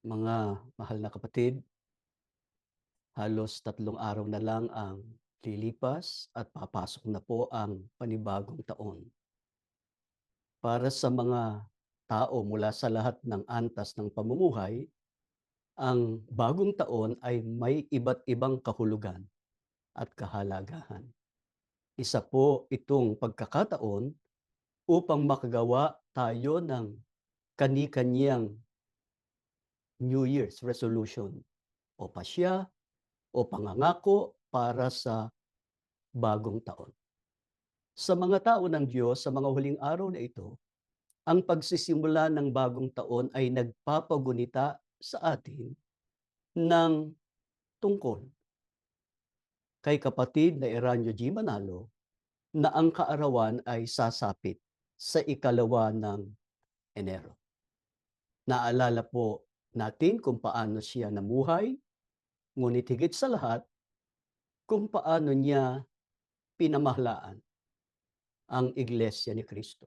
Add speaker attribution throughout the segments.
Speaker 1: Mga mahal na kapatid, halos 3 araw na lang ang lilipas at papasok na po ang panibagong taon. Para sa mga tao mula sa lahat ng antas ng pamumuhay, ang bagong taon ay may iba't ibang kahulugan at kahalagahan. Isa po itong pagkakataon upang makagawa tayo ng kani-kaniyang New Year's resolution o pasya o pangangako para sa bagong taon. Sa mga tao ng Diyos sa mga huling araw na ito, ang pagsisimula ng bagong taon ay nagpapagunita sa atin ng tungkol kay kapatid na Eranio G. Manalo na ang kaarawan ay sasapit sa 2 ng Enero. Naalala po natin kung paano siya namuhay, ngunit higit sa lahat, kung paano niya pinamahalaan ang Iglesia ni Cristo.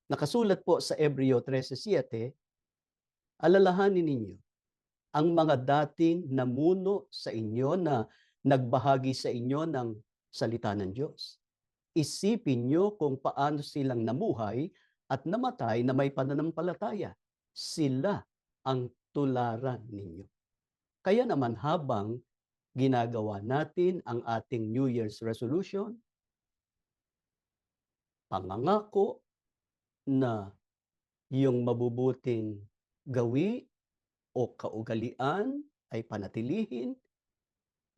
Speaker 1: Nakasulat po sa Hebreo 13:7, alalahanin ninyo ang mga dating namuno sa inyo na nagbahagi sa inyo ng salita ng Diyos. Isipin niyo kung paano silang namuhay at namatay na may pananampalataya. Sila ang tularan ninyo. Kaya naman habang ginagawa natin ang ating New Year's resolution, pangangako na yung mabubuting gawi o kaugalian ay panatilihin,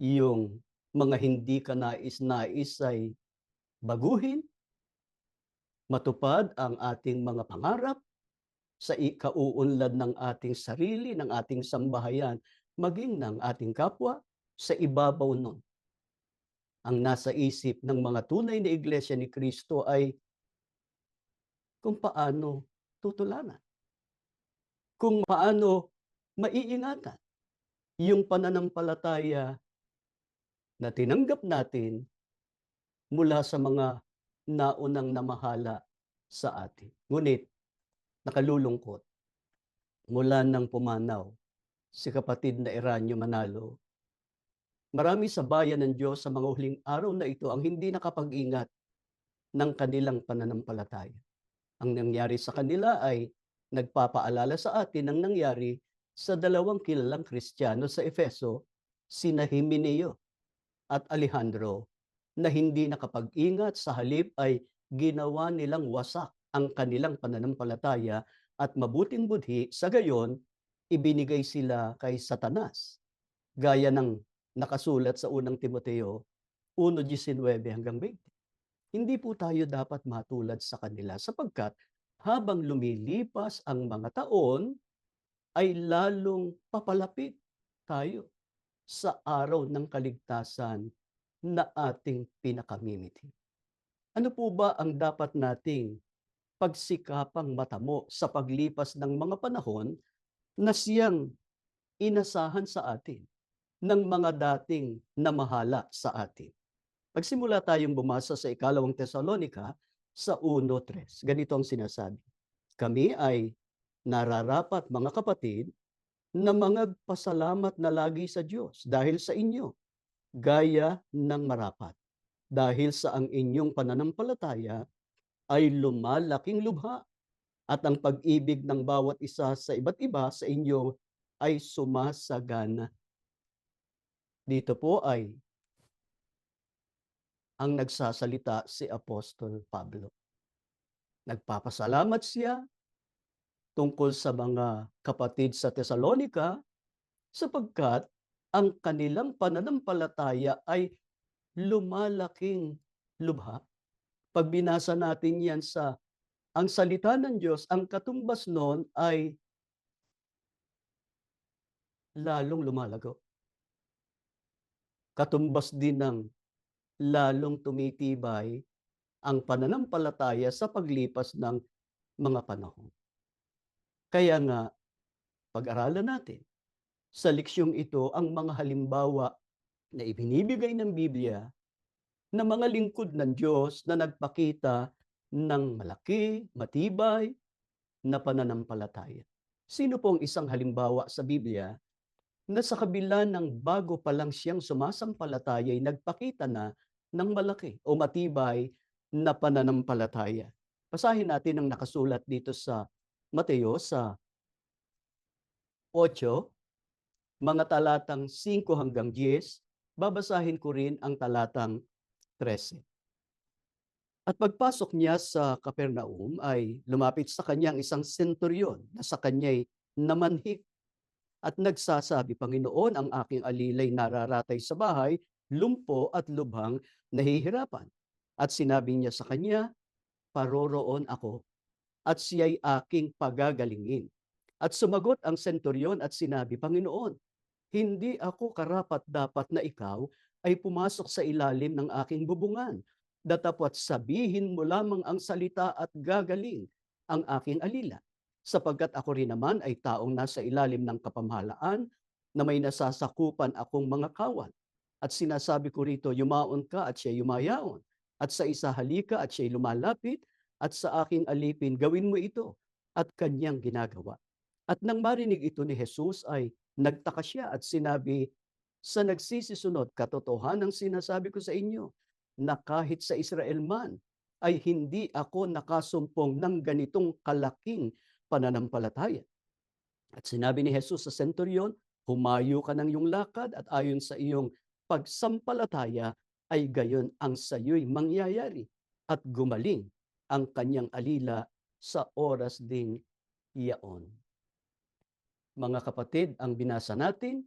Speaker 1: yung mga hindi kanais-nais ay baguhin, matupad ang ating mga pangarap sa ikauunlad ng ating sarili, ng ating sambahayan, maging ng ating kapwa. Sa ibabaw nun, ang nasa isip ng mga tunay na Iglesia ni Cristo ay kung paano tutularan, kung paano maiingatan yung pananampalataya na tinanggap natin mula sa mga naunang namahala sa atin. Ngunit nakalulungkot, mula nang pumanaw si kapatid na Eranio Manalo, marami sa bayan ng Diyos sa mga huling araw na ito ang hindi nakapag-ingat ng kanilang pananampalataya. Ang nangyari sa kanila ay nagpapaalala sa atin ng nangyari sa 2 kilalang Kristiyano sa Efeso, sina Himeneo at Alejandro, na hindi nakapag-ingat, sa halip ay ginawa nilang wasak ang kanilang pananampalataya at mabuting budhi, sa gayon ibinigay sila kay Satanas. Gaya ng nakasulat sa unang Timoteo 1:19-20. Hindi po tayo dapat matulad sa kanila sapagkat habang lumilipas ang mga taon, ay lalong papalapit tayo sa araw ng kaligtasan na ating pinakamimiti. Ano po ba ang dapat nating pagsikapang matamo sa paglipas ng mga panahon na siyang inasahan sa atin ng mga dating namahala sa atin? Magsimula tayong bumasa sa 2 Tesalonica sa 1:3. Ganito ang sinasabi, kami ay nararapat, mga kapatid, na mangagpasalamat na lagi sa Diyos dahil sa inyo, gaya ng marapat. Dahil sa ang inyong pananampalataya ay lumalaking lubha at ang pag-ibig ng bawat isa sa iba't iba sa inyo ay sumasagana. Dito po ay ang nagsasalita si Apostol Pablo. Nagpapasalamat siya tungkol sa mga kapatid sa Tesalonica sapagkat ang kanilang pananampalataya ay lumalaking lubha. Pag binasa natin yan sa ang salita ng Diyos, ang katumbas nun ay lalong lumalago. Katumbas din ng lalong tumitibay ang pananampalataya sa paglipas ng mga panahon. Kaya nga, pag-aralan natin sa leksyong ito ang mga halimbawa na ibinibigay ng Biblia na mga lingkod ng Diyos na nagpakita ng malaki, matibay na pananampalataya. Sino po ang isang halimbawa sa Biblia na sa kabila ng bago pa lang siyang sumasampalataya ay nagpakita na ng malaki o matibay na pananampalataya? Basahin natin ang nakasulat dito sa Mateo sa 8, mga talatang 5 hanggang 10. Babasahin ko rin ang talatang 13. At pagpasok niya sa Capernaum ay lumapit sa kanya ang isang senturyon na sa kanya'y namanhik at nagsasabi, "Panginoon, ang aking alilay nararatay sa bahay, lumpo at lubhang nahihirapan." At sinabi niya sa kanya, "Paroroon ako at siya'y aking pagagalingin." At sumagot ang senturyon at sinabi, "Panginoon, hindi ako karapat-dapat na ikaw ay pumasok sa ilalim ng aking bubungan. Datapwat sabihin mo lamang ang salita at gagaling ang aking alila. Sapagkat ako rin naman ay taong nasa ilalim ng kapamahalaan na may nasasakupan akong mga kawal. At sinasabi ko rito, yumaon ka at siya yumayaon. At sa isa halika at siya lumalapit. At sa aking alipin, gawin mo ito." At kanyang ginagawa. At nang marinig ito ni Jesus ay nagtaka siya at sinabi, "Sa nagsisisunod, katotohanan ang sinasabi ko sa inyo, na kahit sa Israel man ay hindi ako nakasumpong ng ganitong kalaking pananampalataya." At sinabi ni Jesus sa senturyon, "Humayo ka ng iyong lakad at ayon sa iyong pagsampalataya ay gayon ang sayo'y mangyayari." At gumaling ang kanyang alila sa oras ding iyaon. Mga kapatid, ang binasa natin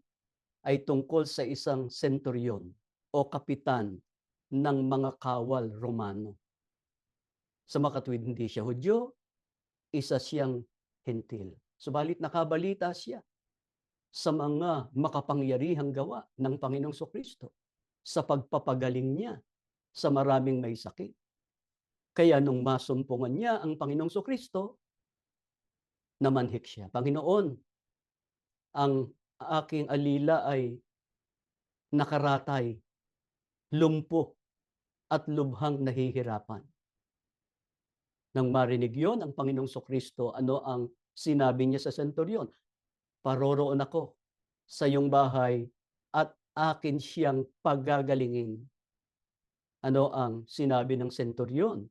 Speaker 1: ay tungkol sa isang senturyon o kapitan ng mga kawal Romano. Sa makatuwid, hindi siya Hudyo, isa siyang Hentil. Subalit nakabalita siya sa mga makapangyarihang gawa ng Panginoong Kristo sa pagpapagaling niya sa maraming may sakit. Kaya nung masumpungan niya ang Panginoong Kristo, namanhik siya. "Panginoon, ang aking alila ay nakaratay, lumpo at lubhang nahihirapan." Nang marinig yon ang Panginoong Kristo, ano ang sinabi niya sa senturyon? "Paroroon ako sa iyong bahay at akin siyang pagagalingin." Ano ang sinabi ng senturyon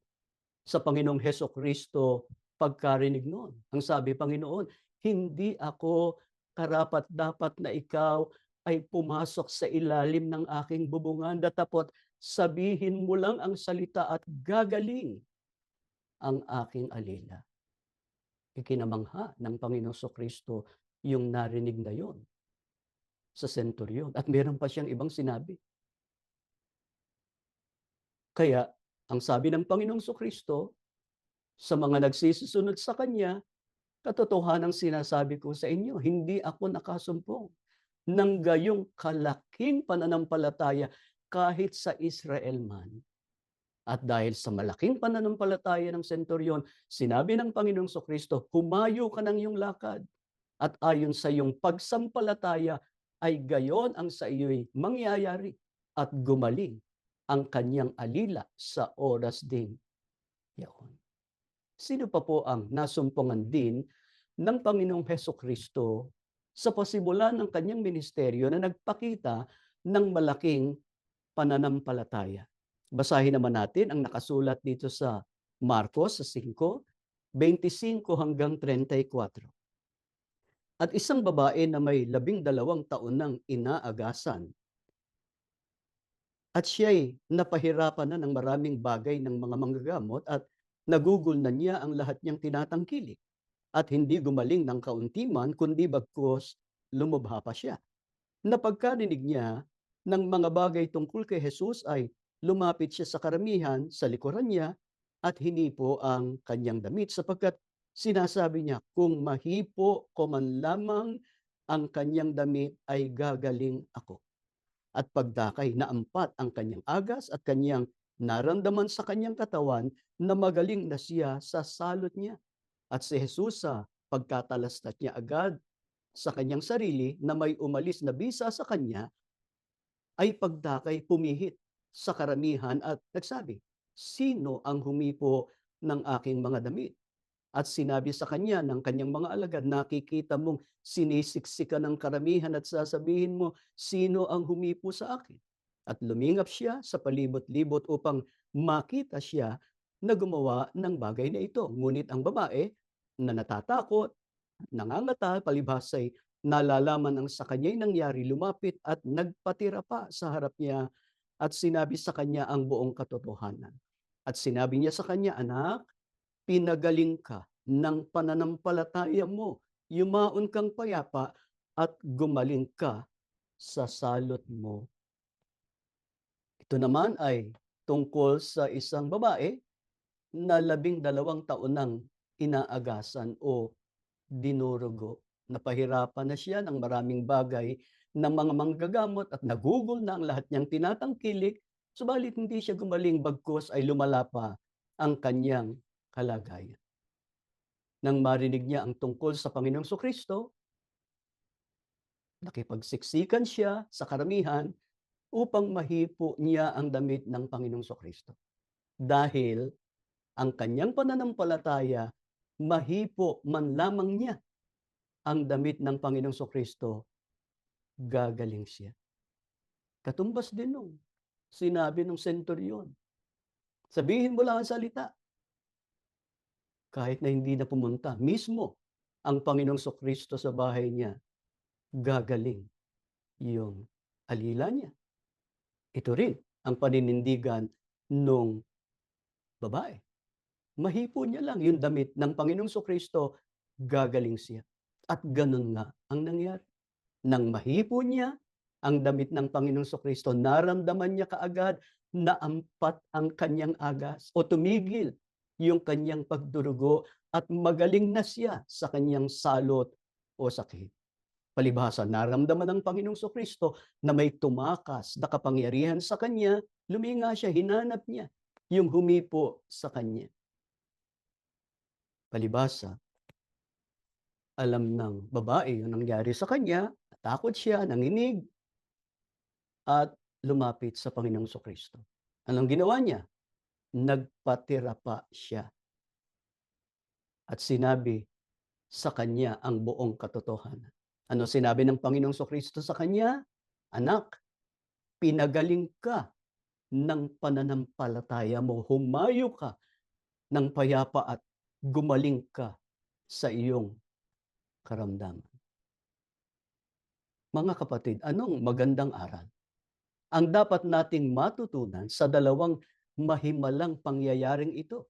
Speaker 1: sa Panginoong Kristo pagkarinig noon? Ang sabi, "Panginoon, hindi ako karapat-dapat na ikaw ay pumasok sa ilalim ng aking bubungan, datapot sabihin mo lang ang salita at gagaling ang aking alila." Ikinamangha ng Panginoong Kristo yung narinig na yon sa senturyon at meron pa siyang ibang sinabi. Kaya ang sabi ng Panginoong Kristo sa mga nagsisisunod sa Kanya, "Katotohanang sinasabi ko sa inyo, hindi ako nakasumpong ng gayong kalaking pananampalataya kahit sa Israel man." At dahil sa malaking pananampalataya ng senturyon, sinabi ng Panginoong Kristo, "Humayo ka ng iyong lakad at ayon sa iyong pagsampalataya ay gayon ang sa iyo'y mangyayari." At gumaling ang kanyang alila sa oras ding yaon. Sino pa po ang nasumpungan din ng Panginoong Kristo sa pasimulan ng kanyang ministeryo na nagpakita ng malaking pananampalataya? Basahin naman natin ang nakasulat dito sa Marcos sa 5:25 hanggang 34. At isang babae na may 12 taon ng inaagasan at siya'y napahirapan na ng maraming bagay ng mga manggagamot at nagugol na niya ang lahat niyang tinatangkilik at hindi gumaling ng kaunti man, kundi bagkus lumubha pa siya. Napagkarinig niya ng mga bagay tungkol kay Jesus ay lumapit siya sa karamihan sa likuran niya at hinipo ang kanyang damit sapagkat sinasabi niya, "Kung mahipo ko man lamang ang kanyang damit ay gagaling ako." At pagdakay naampat ang kanyang agas at kanyang naramdaman sa kanyang katawan na magaling na siya sa salot niya. At si Jesus sa pagkatalastat niya agad sa kanyang sarili na may umalis na bisa sa kanya, ay pagdakay pumihit sa karamihan at nagsabi, "Sino ang humipo ng aking mga damit?" At sinabi sa kanya ng kanyang mga alagad, nakikita mong sinisiksik ka ng karamihan at sasabihin mo, sino ang humipo sa akin? At lumingap siya sa palibot-libot upang makita siya na gumawa ng bagay na ito. Ngunit ang babae na natatakot, nangangata, palibhas ay nalalaman ang sa kanya'y nangyari, lumapit at nagpatira pa sa harap niya at sinabi sa kanya ang buong katotohanan. At sinabi niya sa kanya, anak, pinagaling ka ng pananampalataya mo, yumaon kang payapa at gumaling ka sa salot mo. Ito naman ay tungkol sa isang babae na 12 taon nang inaagasan o dinurugo. Napahirapan na siya ng maraming bagay ng mga manggagamot at nagugol na ang lahat niyang tinatangkilik, subalit hindi siya gumaling bagkus ay lumala pa ang kanyang kalagayan. Nang marinig niya ang tungkol sa Panginoong Kristo, nakipagsiksikan siya sa karamihan upang mahipo niya ang damit ng Panginoong Kristo. Dahil ang kanyang pananampalataya, mahipo man lamang niya ang damit ng Panginoong Kristo, gagaling siya. Katumbas din nung sinabi ng senturyon, sabihin mo lang ang salita. Kahit na hindi na pumunta, mismo ang Panginoong Kristo sa bahay niya, gagaling yung alila niya. Ito rin ang paninindigan nung babae. Mahipo niya lang yung damit ng Panginoong Kristo, gagaling siya. At ganun nga ang nangyari. Nang mahipo niya ang damit ng Panginoong Kristo, naramdaman niya kaagad na ampat ang kanyang agas o tumigil yung kanyang pagdurugo at magaling na siya sa kanyang salot o sakit. Palibhasa, naramdaman ng Panginoong Kristo na may tumakas na kapangyarihan sa kanya, luminga siya, hinanap niya yung humipo sa kanya. Palibhasa, alam ng babae yung nangyari sa kanya, natakot siya, nanginig, at lumapit sa Panginoong Kristo. Anong ginawa niya? Nagpatira pa siya. At sinabi sa kanya ang buong katotohanan. Ano sinabi ng Panginoong Kristo sa kanya? Anak, pinagaling ka ng pananampalataya mo. Humayo ka ng payapa at gumaling ka sa iyong karamdaman. Mga kapatid, anong magandang aral ang dapat nating matutunan sa dalawang mahimalang pangyayaring ito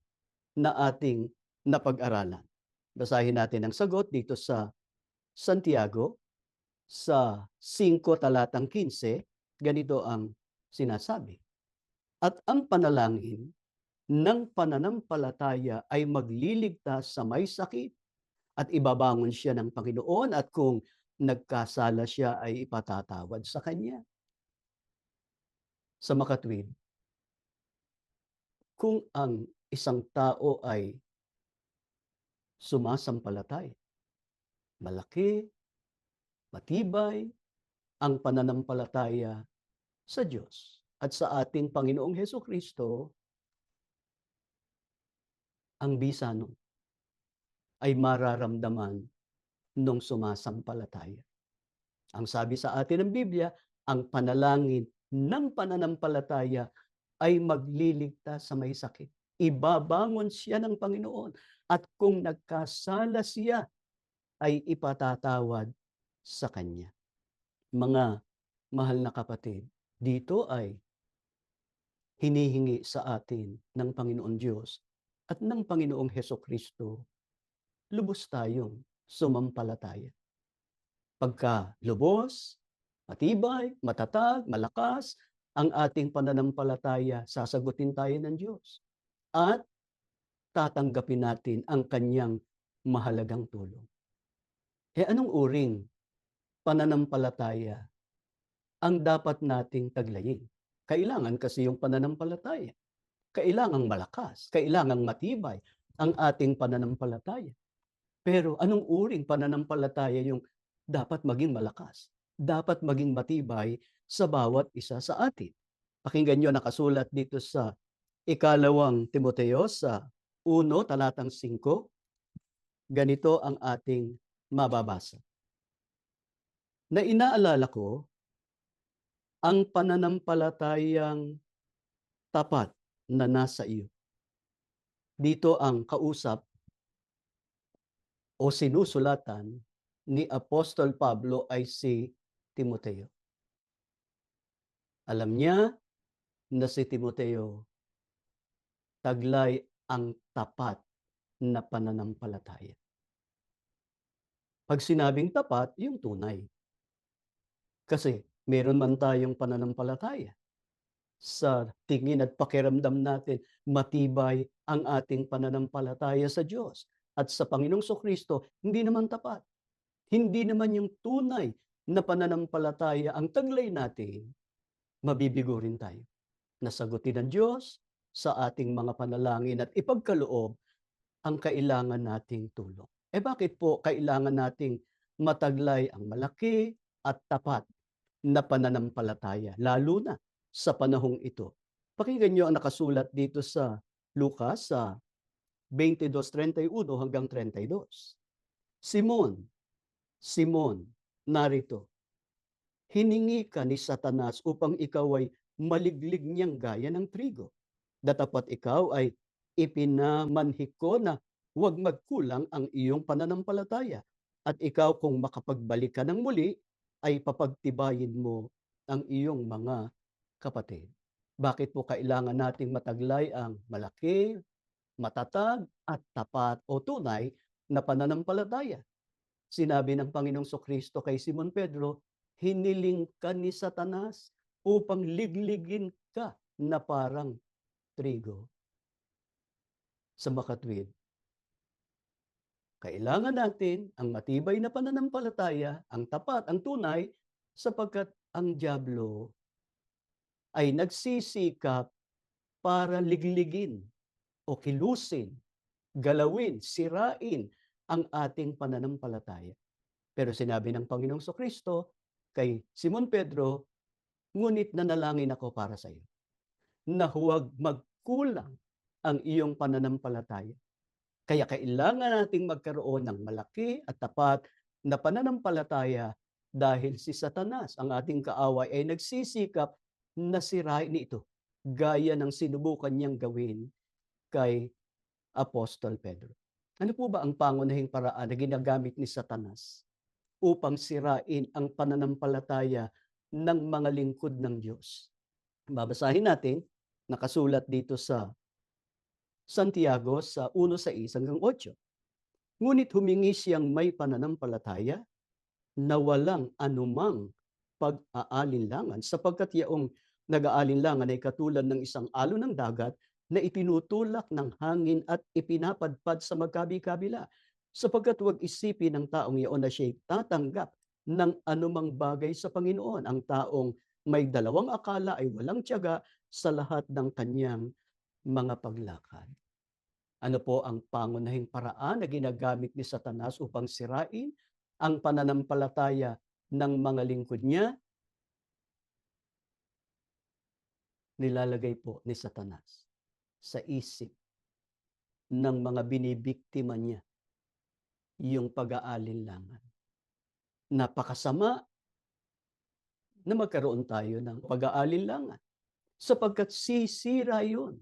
Speaker 1: na ating napag-aralan? Basahin natin ang sagot dito sa Santiago sa 5 talatang 15, ganito ang sinasabi. At ang panalangin ng pananampalataya ay magliligtas sa may sakit at ibabangon siya ng Panginoon at kung nagkasala siya ay ipatatawad sa kanya. Sa makatwid, kung ang isang tao ay sumasampalataya, malaki, matibay ang pananampalataya sa Diyos at sa ating Panginoong Hesukristo, ang bisa nun ay mararamdaman nung sumasampalataya. Ang sabi sa atin ng Biblia, ang panalangin ng pananampalataya ay magliligtas sa may sakit. Ibabangon siya ng Panginoon at kung nagkasala siya ay ipatatawad sa Kanya. Mga mahal na kapatid, dito ay hinihingi sa atin ng Panginoon Diyos at ng Panginoong Hesukristo, lubos tayong sumampalataya. Pagka lubos, matibay, matatag, malakas ang ating pananampalataya, sasagutin tayo ng Diyos at tatanggapin natin ang kanyang mahalagang tulong. Anong uring pananampalataya ang dapat nating taglayin? Kailangan kasi yung pananampalataya. Kailangang malakas, kailangang matibay ang ating pananampalataya. Pero anong uring pananampalataya yung dapat maging malakas, dapat maging matibay sa bawat isa sa atin? Pakinggan nyo, nakasulat dito sa 2 Timoteo sa 1 talatang 5. ganito ang ating mababasa. Na inaalala ko ang pananampalatayang tapat na nasa iyo. Dito ang kausap o sinusulatan ni Apostol Pablo ay si Timoteo. Alam niya na si Timoteo taglay ang tapat na pananampalataya. Pag sinabing tapat, yung tunay. Kasi meron man tayong pananampalataya. Sa tingin at pakiramdam natin, matibay ang ating pananampalataya sa Diyos at sa Panginoong Kristo, hindi naman tapat. Hindi naman yung tunay na pananampalataya ang taglay natin, mabibigo rin tayo. Nasagutin ng Diyos sa ating mga panalangin at ipagkaloob ang kailangan nating tulong. Bakit po kailangan nating mataglay ang malaki at tapat na pananampalataya, lalo na sa panahong ito? Pakinggan niyo ang nakasulat dito sa Lucas sa 22:31 hanggang 32. Simon, Simon, narito, hiningi ka ni Satanas upang ikaw ay maliglig niyang gaya ng trigo. Datapat ikaw ay ipinamanhik ko na huwag magkulang ang iyong pananampalataya. At ikaw kung makapagbalik ka ng muli, ay papagtibayin mo ang iyong mga kapatid. Bakit po kailangan nating mataglay ang malaki, matatag at tapat o tunay na pananampalataya? Sinabi ng Panginoong Kristo kay Simon Pedro, hiniling ka ni Satanas upang ligligin ka na parang trigo. Sa makatwid, kailangan natin ang matibay na pananampalataya, ang tapat, ang tunay, sapagkat ang dyablo ay nagsisikap para ligligin o kilusin, galawin, sirain ang ating pananampalataya. Pero sinabi ng Panginoong Kristo kay Simon Pedro, ngunit nanalangin ako para sa iyo, na huwag magkulang ang iyong pananampalataya. Kaya kailangan nating magkaroon ng malaki at tapat na pananampalataya dahil si Satanas, ang ating kaaway, ay nagsisikap na sirain ito, gaya ng sinubukan niyang gawin kay Apostol Pedro. Ano po ba ang pangunahing paraan na ginagamit ni Satanas upang sirain ang pananampalataya ng mga lingkod ng Diyos? Babasahin natin, nakasulat dito sa Santiago sa 1:6 hanggang 8. Ngunit humingi siyang may pananampalataya na walang anumang pag-aalinlangan, sapagkat yaong nag-aalinlangan ay katulad ng isang alon ng dagat na itinutulak ng hangin at ipinapadpad sa magkabi-kabila. Sapagkat huwag isipin ng taong iyon na siya'y tatanggap ng anumang bagay sa Panginoon. Ang taong may dalawang akala ay walang tiyaga sa lahat ng kanyang mga paglakad. Ano po ang pangunahing paraan na ginagamit ni Satanas upang sirain ang pananampalataya ng mga lingkod niya? Nilalagay po ni Satanas sa isip ng mga binibiktima niya yung pag-aalinlangan. Napakasama na magkaroon tayo ng pag-aalinlangan sapagkat sisira yun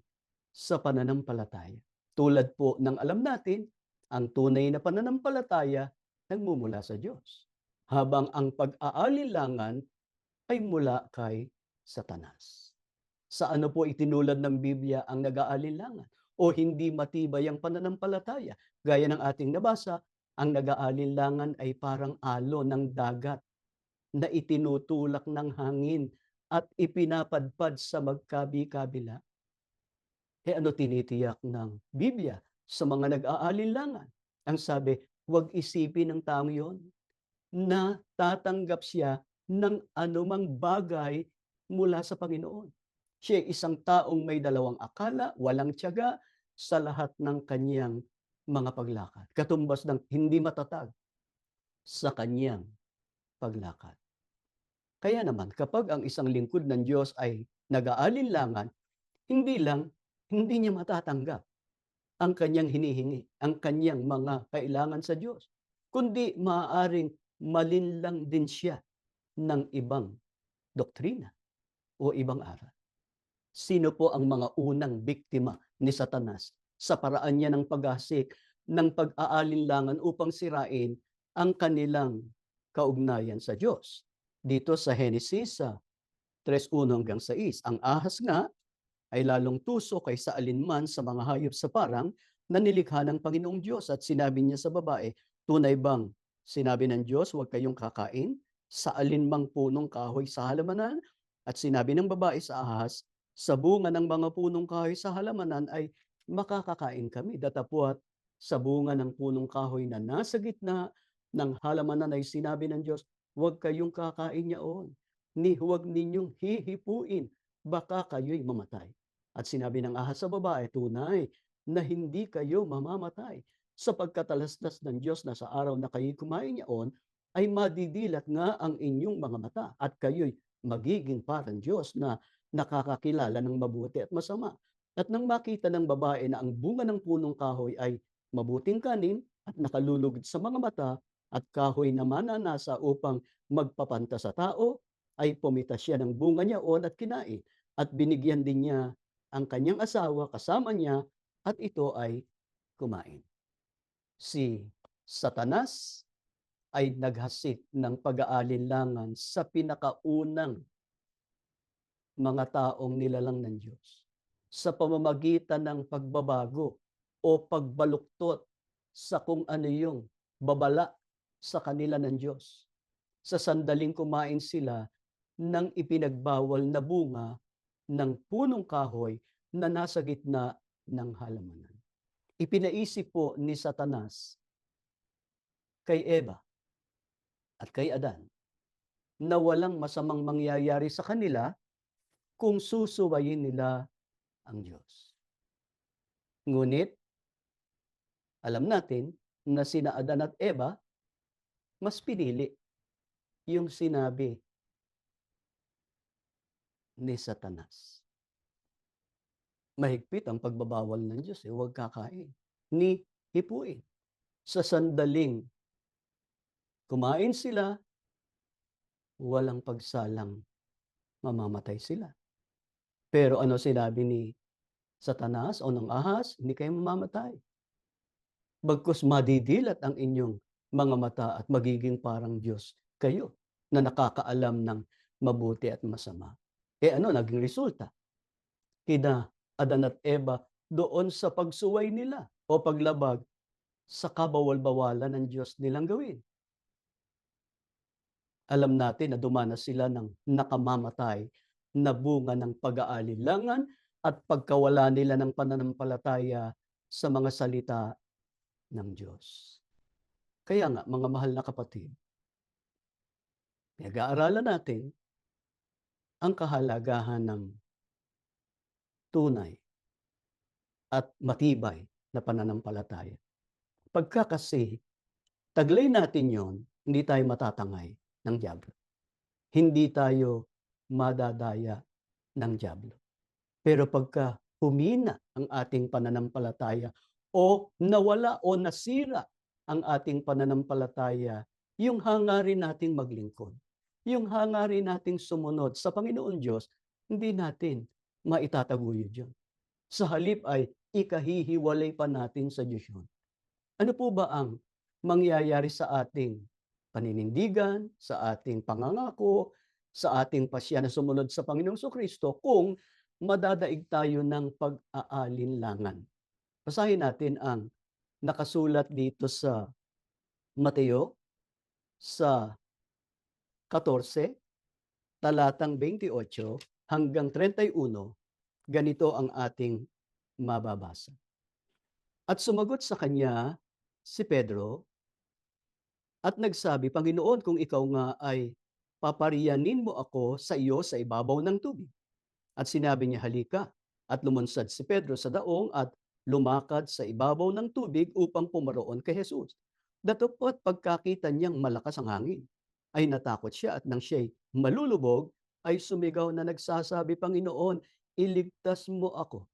Speaker 1: sa pananampalataya. Tulad po ng alam natin, ang tunay na pananampalataya nagmumula sa Diyos, habang ang pag-aalinlangan ay mula kay Satanas. Sa ano po itinulad ng Biblia ang nag-aalinlangan o hindi matibay ang pananampalataya? Gaya ng ating nabasa, ang nag-aalinlangan ay parang alon ng dagat na itinutulak ng hangin at ipinapadpad sa magkabi-kabila. Ano tinitiyak ng Biblia sa mga nag-aalinlangan? Ang sabi, huwag isipin ng taong yon na tatanggap siya ng anumang bagay mula sa Panginoon. Siya ay isang taong may dalawang akala, walang tiyaga sa lahat ng kanyang mga paglakad. Katumbas ng hindi matatag sa kanyang paglakad. Kaya naman, kapag ang isang lingkod ng Diyos ay nag-aalinlangan, hindi lang, hindi niya matatanggap ang kanyang hinihingi, ang kanyang mga kailangan sa Diyos, kundi maaaring malinlang din siya ng ibang doktrina o ibang aral. Sino po ang mga unang biktima ni Satanas sa paraan niya ng paghasik ng pag-aalinlangan upang sirain ang kanilang kaugnayan sa Diyos? Dito sa Henesis sa 3:1-6, ang ahas nga ay lalong tuso kaysa alinman sa mga hayop sa parang na nilikha ng Panginoong Diyos at sinabi niya sa babae, tunay bang sinabi ng Diyos, huwag kayong kakain sa alinmang punong kahoy sa halamanan? At sinabi ng babae sa ahas, sa bunga ng mga punong kahoy sa halamanan ay makakakain kami. Datapwat sa bunga ng punong kahoy na nasa gitna ng halamanan ay sinabi ng Diyos, huwag kayong kakain yaon, ni huwag ninyong hihipuin, baka kayo'y mamatay. At sinabi ng ahas sa babae, tunay na hindi kayo mamamatay, sapagkat alastas ng Diyos na sa araw na kayo'y kumain niyaon, ay madidilat nga ang inyong mga mata at kayo'y magiging parang Diyos na nakakakilala ng mabuti at masama. At nang makita ng babae na ang bunga ng punong kahoy ay mabuting kanin at nakalulugod sa mga mata at kahoy na mananasa upang magpapanta sa tao, ay pumitas siya ng bunga niyaon at kinain. At binigyan din niya ang kanyang asawa kasama niya at ito ay kumain. Si Satanas ay naghasik ng pag-aalinlangan sa pinakaunang mga taong nilalang ng Diyos sa pamamagitan ng pagbabago o pagbaluktot sa kung ano yung babala sa kanila ng Diyos. Sa sandaling kumain sila ng ipinagbawal na bunga ng punong kahoy na nasa gitna ng halamanan. Ipinaisip po ni Satanas kay Eva at kay Adan na walang masamang mangyayari sa kanila kung susuwayin nila ang Diyos. Ngunit alam natin na sina Adan at Eva mas pinili yung sinabi ni Satanas. Mahigpit ang pagbabawal ng Diyos, huwag kakain, ni hipuin. Sa sandaling kumain sila, walang pagsalang mamamatay sila. Pero ano sinabi ni Satanas o ng ahas? Hindi kayo mamamatay. Bagkus madidilat ang inyong mga mata at magiging parang Diyos kayo na nakakaalam ng mabuti at masama. Ano naging resulta? Kina Adan at Eva doon sa pagsuway nila o paglabag sa kabawal-bawalan ng Diyos nilang gawin. Alam natin na dumanas sila ng nakamamatay na bunga ng pag-aalinlangan at pagkawala nila ng pananampalataya sa mga salita ng Diyos. Kaya nga, mga mahal na kapatid, pinag-aaralan natin ang kahalagahan ng tunay at matibay na pananampalataya. Pagka kasi taglay natin yon, hindi tayo matatangay ng dyablo. Hindi tayo madadaya ng dyablo. Pero pagka humina ang ating pananampalataya o nawala o nasira ang ating pananampalataya, yung hangarin nating maglingkod, yung hangarin nating sumunod sa Panginoon Diyos, hindi natin maitataguyod yun. Sa halip ay ikahihiwalay pa natin sa Diyos yun. Ano po ba ang mangyayari sa ating paninindigan, sa ating pangangako, sa ating pasya na sumunod sa Panginoong Kristo kung madadaig tayo ng pag-aalinlangan? Basahin natin ang nakasulat dito sa Mateo sa 14, talatang 28 hanggang 31, ganito ang ating mababasa. At sumagot sa kanya si Pedro at nagsabi, Panginoon, kung ikaw nga ay papariyanin mo ako sa iyo sa ibabaw ng tubig. At sinabi niya, halika. At lumunsad si Pedro sa daong at lumakad sa ibabaw ng tubig upang pumaroon kay Jesus. Datapwat pagkakita niyang malakas ang hangin, ay natakot siya at nang siya'y malulubog, ay sumigaw na nagsasabi, Panginoon, iligtas mo ako.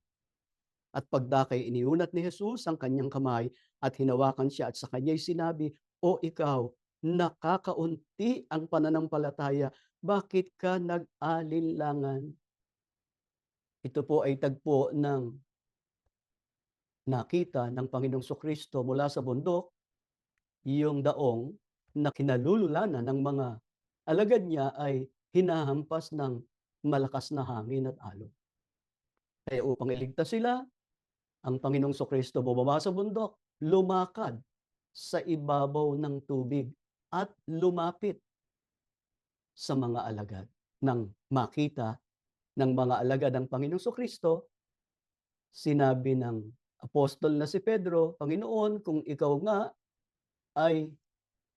Speaker 1: At pagdakay iniunat ni Jesus ang kanyang kamay at hinawakan siya at sa kanya'y sinabi, "O ikaw, nakakaunti ang pananampalataya, bakit ka nag-alinlangan?" Ito po ay tagpo ng nakita ng Panginoong Kristo mula sa bundok, yung daong na kinalululanan ng mga alagad niya ay hinahampas ng malakas na hangin at alon. Kaya upang iligtas sila, ang Panginoong Kristo bumaba sa bundok, lumakad sa ibabaw ng tubig at lumapit sa mga alagad. Nang makita ng mga alagad ang Panginoong Kristo, sinabi ng apostol na si Pedro, "Panginoon, kung ikaw nga ay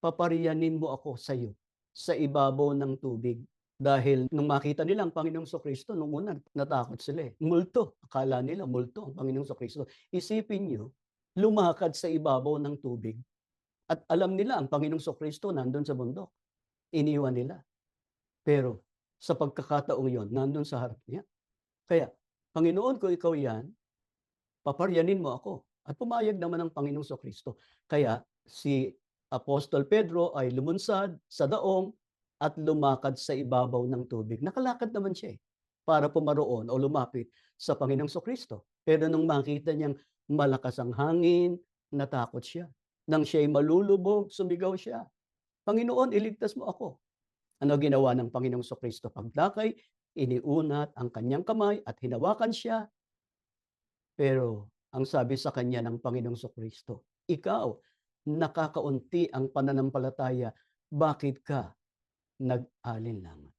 Speaker 1: papariyanin mo ako sa iyo, sa ibabaw ng tubig." Dahil nung makita nila ang Panginoong Kristo, nung una natakot sila, eh. Multo, akala nila multo ang Panginoong Kristo. Isipin niyo, lumakad sa ibabaw ng tubig at alam nila ang Panginoong Kristo nandun sa bundok. Iniwan nila. Pero sa pagkakataong yon, nandun sa harap niya. Kaya, "Panginoon, kung ikaw yan, paparyanin mo ako." At pumayag naman ang Panginoong Kristo. Kaya si Apostol Pedro ay lumunsad sa daong at lumakad sa ibabaw ng tubig. Nakalakad naman siya, para pumaroon o lumapit sa Panginoong Kristo. Pero nung makita niyang malakas ang hangin, natakot siya. Nang siya'y malulubog, sumigaw siya, "Panginoon, iligtas mo ako." Ano ginawa ng Panginoong Kristo? Pagdakay, iniunat ang kanyang kamay at hinawakan siya. Pero ang sabi sa kanya ng Panginoong Kristo, "Ikaw, nakakaunti ang pananampalataya, bakit ka nag-alinlangan?"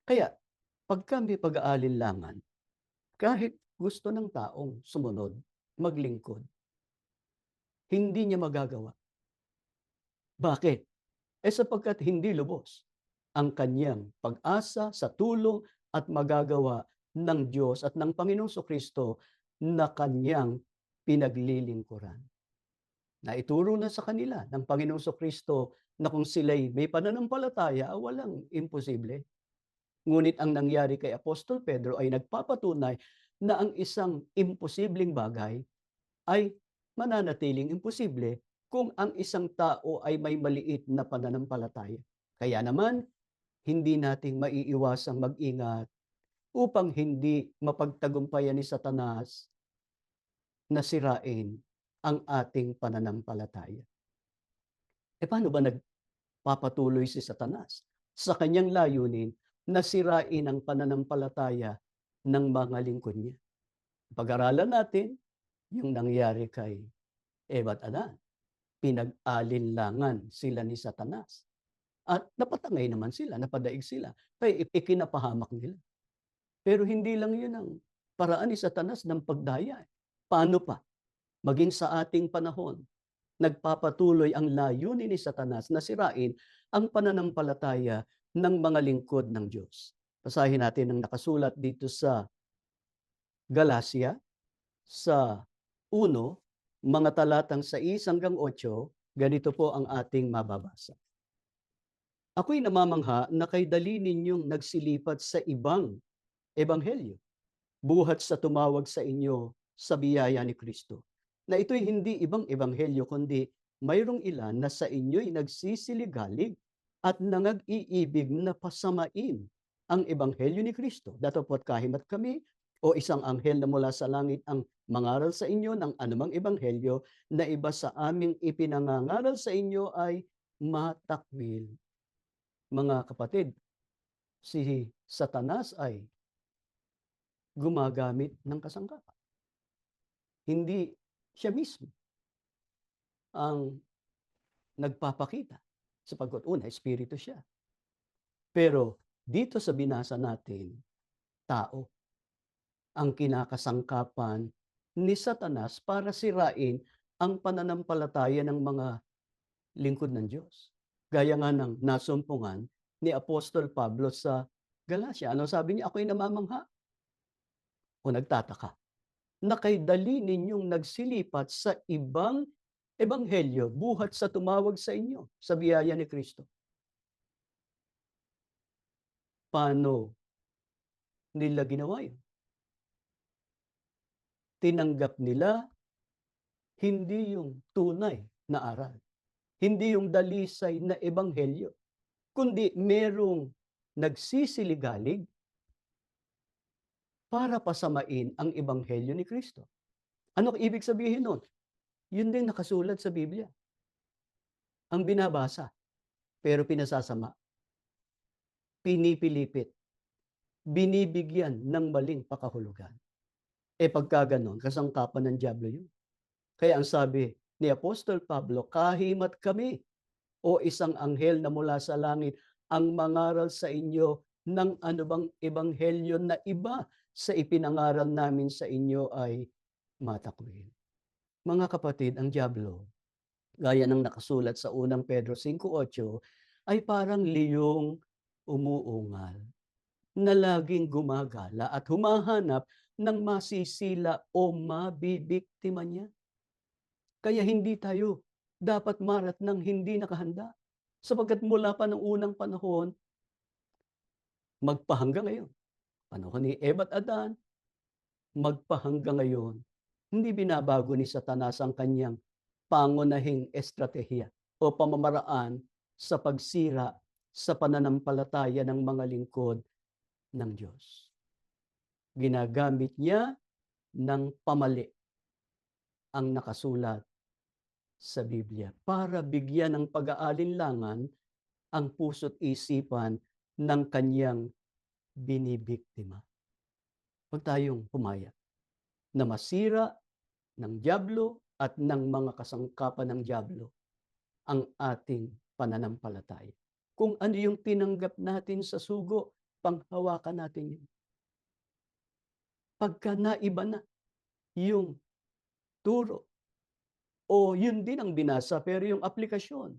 Speaker 1: Kaya pagka may pag-aalinlangan, kahit gusto ng taong sumunod, maglingkod, hindi niya magagawa. Bakit? Sapagkat hindi lubos ang kanyang pag-asa sa tulong at magagawa ng Diyos at ng Panginoong Kristo na kanyang pinaglilingkuran. Naituro na sa kanila ng Panginoong Kristo na kung sila'y may pananampalataya, walang imposible. Ngunit ang nangyari kay Apostol Pedro ay nagpapatunay na ang isang imposibleng bagay ay mananatiling imposible kung ang isang tao ay may maliit na pananampalataya. Kaya naman, hindi natin maiiwasang mag-ingat upang hindi mapagtagumpayan ni Satanas na sirain ang ating pananampalataya. Paano ba nagpapatuloy si Satanas? Sa kanyang layunin na sirain ang pananampalataya ng mga lingkod niya. Pag-aralan natin yung nangyari kay Eva at Adan. Pinag-alinlangan sila ni Satanas at napatangay naman sila, napadaig sila, kaya ikinapahamak nila. Pero hindi lang yun ang paraan ni Satanas ng pagdaya. Paano pa? Maging sa ating panahon, nagpapatuloy ang layunin ni Satanas na sirain ang pananampalataya ng mga lingkod ng Diyos. Basahin natin ang nakasulat dito sa Galacia, sa 1, mga talatang 6 hanggang 8, ganito po ang ating mababasa. "Ako'y namamangha na kayo dali ninyong nagsilipat sa ibang ebanghelyo, buhat sa tumawag sa inyo sa biyaya ni Kristo, na ito'y hindi ibang ebanghelyo kundi mayroong ilan na sa inyo'y nagsisiligalig at nangag-iibig na pasamain ang ebanghelyo ni Kristo. Datapwat kahimat kami o isang anghel na mula sa langit ang mangaral sa inyo ng anumang ebanghelyo na iba sa aming ipinangangaral sa inyo ay matakwil." Mga kapatid, si Satanas ay gumagamit ng kasangkapan. Hindi siya mismo ang nagpapakita sapagkat una, espiritu siya. Pero dito sa binasa natin, tao ang kinakasangkapan ni Satanas para sirain ang pananampalataya ng mga lingkod ng Diyos. Gaya nga ng nasumpungan ni Apostol Pablo sa Galacia. Ano sabi niya? "Ako'y namamangha o nagtataka na kay dali ninyong nagsilipat sa ibang ebanghelyo buhat sa tumawag sa inyo sa biyaya ni Kristo." Paano nila ginawa yun? tinanggap nila hindi yung tunay na aral, hindi yung dalisay na ebanghelyo, kundi merong nagsisiligalig para pasamain ang ebanghelyo ni Kristo. Ano ibig sabihin nun? Yun din nakasulat sa Biblia. Ang binabasa, pero pinasasama, pinipilipit, binibigyan ng maling pakahulugan. Pagka gano'n, kasangkapan ng dyablo yun. Kaya ang sabi ni Apostol Pablo, "Kahimat kami, o isang anghel na mula sa langit, ang mangaral sa inyo ng anumang ebanghelyo na iba sa ipinangaral namin sa inyo ay matakwil." Mga kapatid, ang dyablo, gaya ng nakasulat sa unang Pedro 5:8, ay parang liyong umuungal na laging gumagala at humahanap ng masisila o mabibiktima niya. Kaya hindi tayo dapat marat ng hindi nakahanda. Sapagkat mula pa nung unang panahon, magpahanggang ngayon, panahon ni Eva at Adan, magpahanggang ngayon, hindi binabago ni Satanas ang kanyang pangunahing estratehiya o pamamaraan sa pagsira sa pananampalataya ng mga lingkod ng Diyos. Ginagamit niya ng pamali ang nakasulat sa Biblia para bigyan ng pag-aalinlangan ang puso't isipan ng kanyang binibiktima. Huwag tayong pumayag na masira ng dyablo at ng mga kasangkapan ng dyablo ang ating pananampalataya. Kung ano yung tinanggap natin sa sugo, panghawakan natin yun. Pagka naiba na yung turo o yun din ang binasa pero yung aplikasyon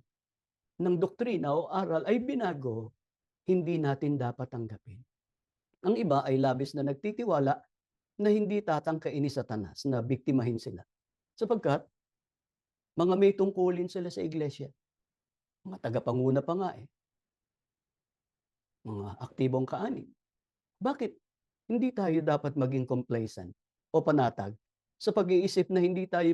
Speaker 1: ng doktrina o aral ay binago, hindi natin dapat tanggapin. Ang iba ay labis na nagtitiwala na hindi tatangkain ni Satanas na biktimahin sila. Sapagkat mga may tungkulin sila sa iglesia, mga tagapanguna pa nga mga aktibong kaani. Bakit hindi tayo dapat maging complacent o panatag sa pag-iisip na hindi tayo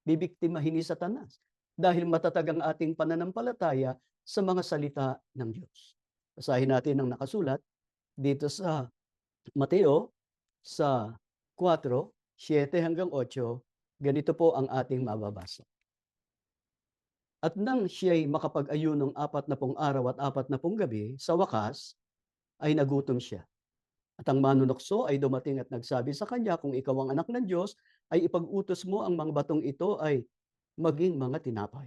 Speaker 1: bibiktimahin ni Satanas dahil matatag ang ating pananampalataya sa mga salita ng Diyos. Basahin natin ang nakasulat dito sa Mateo sa 4:7-8, ganito po ang ating mababasa. At nang siya'y makapag-ayunong 40 araw at 40 gabi, sa wakas ay nagutom siya. At ang manunokso ay dumating at nagsabi sa kanya, "Kung ikaw ang anak ng Diyos, ay ipag-utos mo ang mga batong ito ay maging mga tinapay."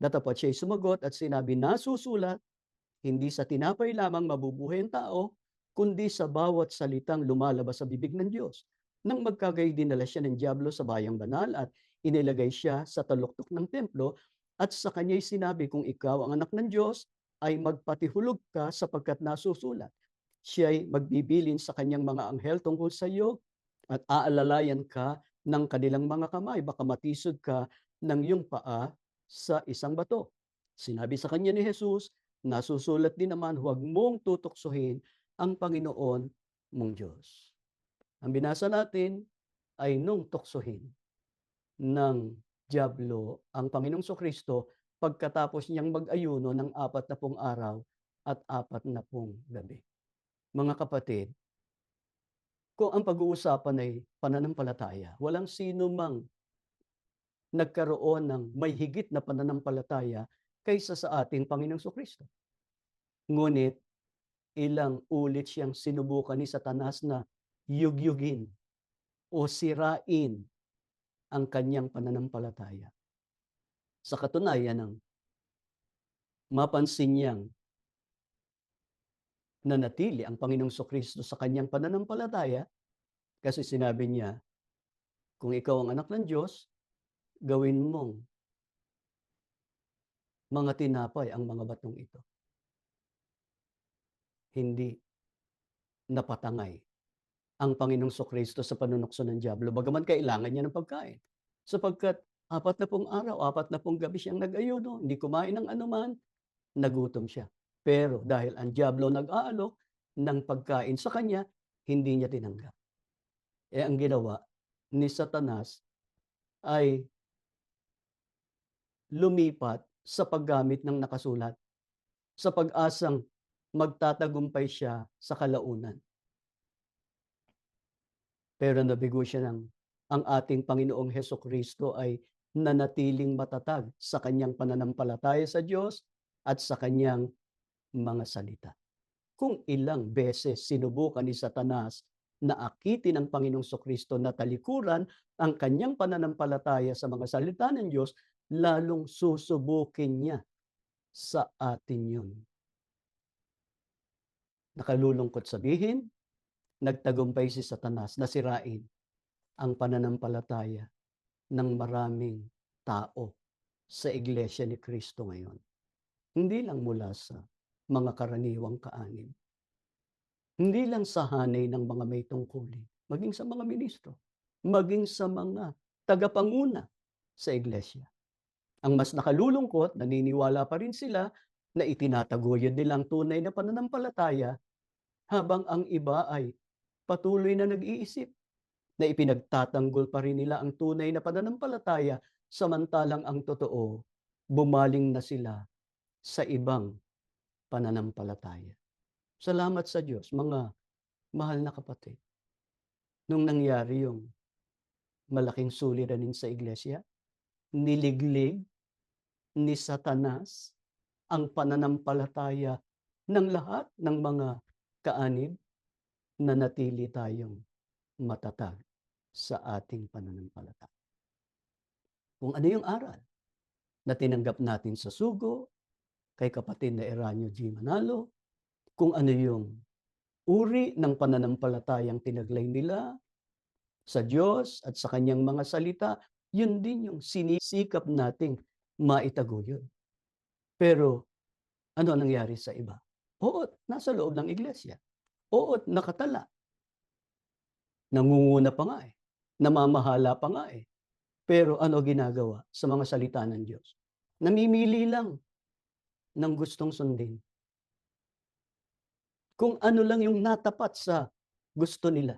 Speaker 1: Datapwat siya'y sumagot at sinabi, "Nasusulat, hindi sa tinapay lamang mabubuhay ang tao, kundi sa bawat salitang lumalabas sa bibig ng Diyos." Nang magkagayoy, dinala siya ng dyablo sa bayang banal at inilagay siya sa taluktok ng templo at sa kanya'y sinabi, "Kung ikaw ang anak ng Diyos, ay magpatihulog ka sapagkat nasusulat, siya'y magbibilin sa kanyang mga anghel tungkol sa iyo at aalalayan ka ng kanilang mga kamay, baka matisod ka ng iyong paa sa isang bato." Sinabi sa kanya ni Jesus, "Nasusulat din naman, huwag mong tutuksohin ang Panginoon mong Diyos." Ang binasa natin ay nung tuksohin ng dyablo ang Panginoong Kristo pagkatapos niyang mag-ayuno ng 40 araw at 40 gabi. Mga kapatid, kung ang pag-uusapan ay pananampalataya, walang sino mang nagkaroon ng may higit na pananampalataya kaysa sa ating Panginoong Kristo. Ngunit ilang ulit siyang sinubukan ni Satanas na yugyugin o sirain ang kanyang pananampalataya. Sa katunayan ng mapansin niyang nanatili ang Panginoong Kristo sa kanyang pananampalataya kasi sinabi niya, "Kung ikaw ang anak ng Diyos, gawin mong mga tinapay ang mga batong ito." Hindi napatangay ang Panginoong Kristo sa panunukso ng dyablo, bagaman kailangan niya ng pagkain. Sapagkat 40 araw, 40 gabi siyang nag-ayuno, hindi kumain ng anuman, nagutom siya. Pero dahil ang dyablo nag-aalok ng pagkain sa kanya, hindi niya tinanggap. Ang ginawa, ni Satanas ay lumipat sa paggamit ng nakasulat, sa pag-asang magtatagumpay siya sa kalaunan. Pero nabigo siya ng ang ating Panginoong Hesukristo ay nanatiling matatag sa kanyang pananampalataya sa Diyos at sa kanyang mga salita. Kung ilang beses sinubukan ni Satanas na akitin ang Panginoong Kristo na talikuran ang kanyang pananampalataya sa mga salita ng Diyos, lalong susubukin niya sa atin yun. Nakalulungkot sabihin, nagtagumpay si Satanas na sirain ang pananampalataya ng maraming tao sa Iglesia ni Kristo ngayon. Hindi lang mula sa mga karaniwang kaanib, hindi lang sa hanay ng mga may tungkulin, maging sa mga ministro, maging sa mga tagapanguna sa Iglesia. Ang mas nakalulungkot, naniniwala pa rin sila na itinataguyod nilang tunay na pananampalataya habang ang iba ay patuloy na nag-iisip na ipinagtatanggol pa rin nila ang tunay na pananampalataya samantalang ang totoo, bumaling na sila sa ibang pananampalataya. Salamat sa Diyos, mga mahal na kapatid. Nung nangyari yung malaking suliranin sa iglesia, niliglig ni Satanas ang pananampalataya ng lahat ng mga kaanib na natili tayong matatag sa ating pananampalataya. Kung ano yung aral na tinanggap natin sa sugo, kay kapatid na Eranio G. Manalo, kung ano yung uri ng pananampalatayang tinaglay nila sa Diyos at sa kanyang mga salita, yun din yung sinisikap nating maitaguyod. Pero ano ang nangyari sa iba? Oo, nasa loob ng iglesia. Oo, nakatala. Nangunguna pa nga eh. Namamahala pa nga eh. Pero ano ginagawa sa mga salita ng Diyos? Namimili lang ng gustong sundin. Kung ano lang yung natapat sa gusto nila,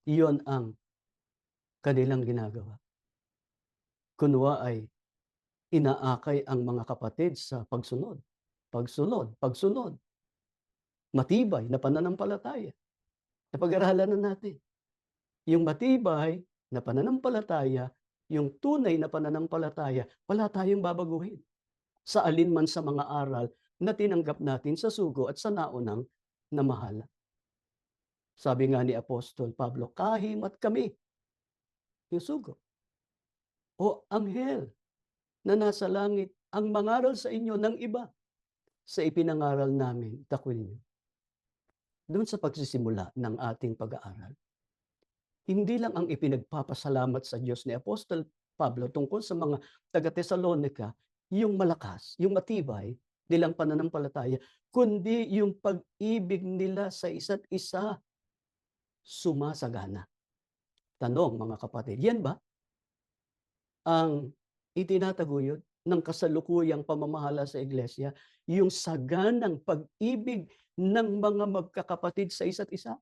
Speaker 1: iyon ang kanilang ginagawa. Kunwa ay inaakay ang mga kapatid sa pagsunod. Pagsunod, pagsunod. Matibay na pananampalataya. Napag-aralan na natin. Yung matibay na pananampalataya, yung tunay na pananampalataya, wala tayong babaguhin sa alinman sa mga aral na tinanggap natin sa sugo at sa naunang namahala. Sabi nga ni Apostol Pablo, kahimat kami, yung sugo. O anghel na nasa langit, ang mangaral sa inyo ng iba sa ipinangaral namin, takwil niyo. Doon sa pagsisimula ng ating pag-aaral, hindi lang ang ipinagpapasalamat sa Diyos ni Apostol Pablo tungkol sa mga taga-Tesalonica, yung malakas, yung matibay nilang pananampalataya, kundi yung pag-ibig nila sa isa't isa sumasagana. Tanong mga kapatid, yan ba ang itinataguyod ng kasalukuyang pamamahala sa iglesia? Yung saganang pag-ibig ng mga magkakapatid sa isa't isa?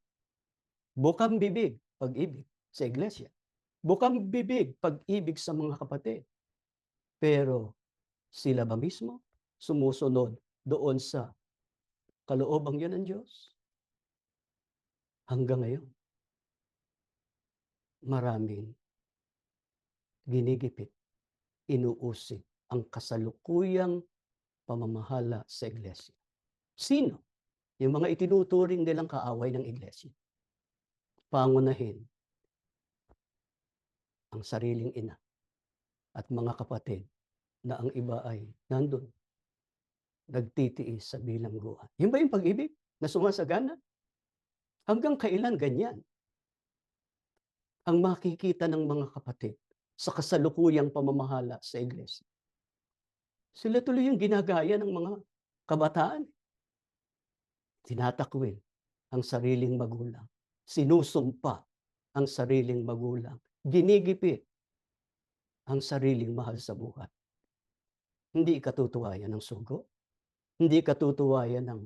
Speaker 1: Bukang bibig, pag-ibig sa iglesia. Bukang bibig, pag-ibig sa mga kapatid. Pero sila ba mismo sumusunod doon sa kaloobang yun ng Diyos? Hanggang ngayon, maraming ginigipit, inuusig ang kasalukuyang pamamahala sa iglesia. Sino? Yung mga itinuturing nilang kaaway ng iglesia. Pangunahin ang sariling ina at mga kapatid na ang iba ay nandun, nagtitiis sa bilangguan. Yun ba yung pag-ibig na sumasagana? Hanggang kailan ganyan ang makikita ng mga kapatid sa kasalukuyang pamamahala sa iglesia? Sila tuloy yung ginagaya ng mga kabataan. Tinatakwil ang sariling magulang. Sinusumpa ang sariling magulang. Ginigipit ang sariling mahal sa buhay. Hindi katutuwa yan ng sugo. Hindi katutuwa yan ng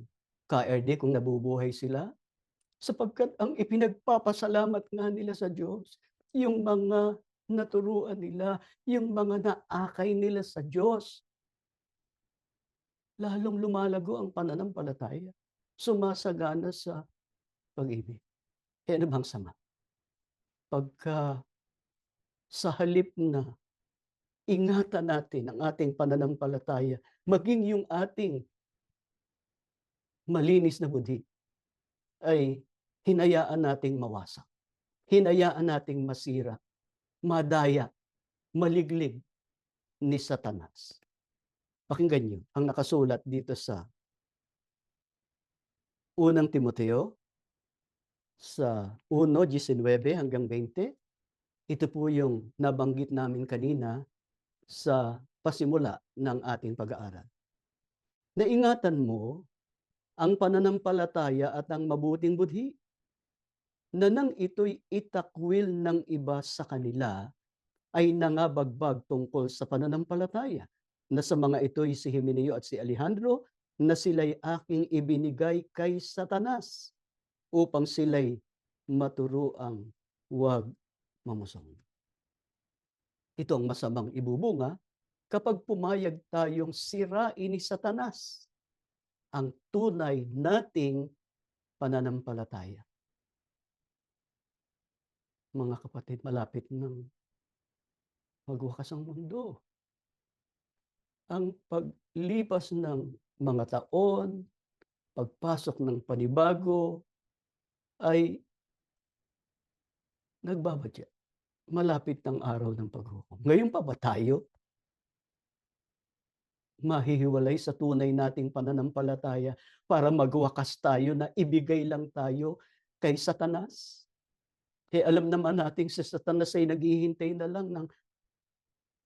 Speaker 1: KRD kung nabubuhay sila. Sapagkat ang ipinagpapasalamat nga nila sa Diyos, yung mga naturuan nila, yung mga naakay nila sa Diyos, lalong lumalago ang pananampalataya, sumasagana sa pag-ibig. Eh, ano bang sama? Pagka sa halip na ingatan natin ang ating pananampalataya, maging yung ating malinis na budi ay hinayaan nating mawasak, hinayaan nating masira, madaya, maliglig ni Satanas. Pakinggan niyo ang nakasulat dito sa unang Timoteo sa 1:19-20. Ito po yung nabanggit namin kanina sa pasimula ng ating pag-aaral. Na ingatan mo ang pananampalataya at ang mabuting budhi na nang ito'y itakwil ng iba sa kanila ay nangabagbag tungkol sa pananampalataya, na sa mga ito'y si Himeneo at si Alejandro na sila'y aking ibinigay kay Satanas upang sila'y maturuang huwag mamusong. Ito ang masamang ibubunga kapag pumayag tayong sirain ni Satanas ang tunay nating pananampalataya. Mga kapatid, malapit nang magwakas ang mundo. Ang paglipas ng mga taon, pagpasok ng panibago ay nagbabadya. Malapit ang araw ng paghukom. Ngayon pa ba tayo mahihiwalay sa tunay nating pananampalataya para magwakas tayo na ibigay lang tayo kay Satanas? Eh, alam naman natin si Satanas ay naghihintay na lang ng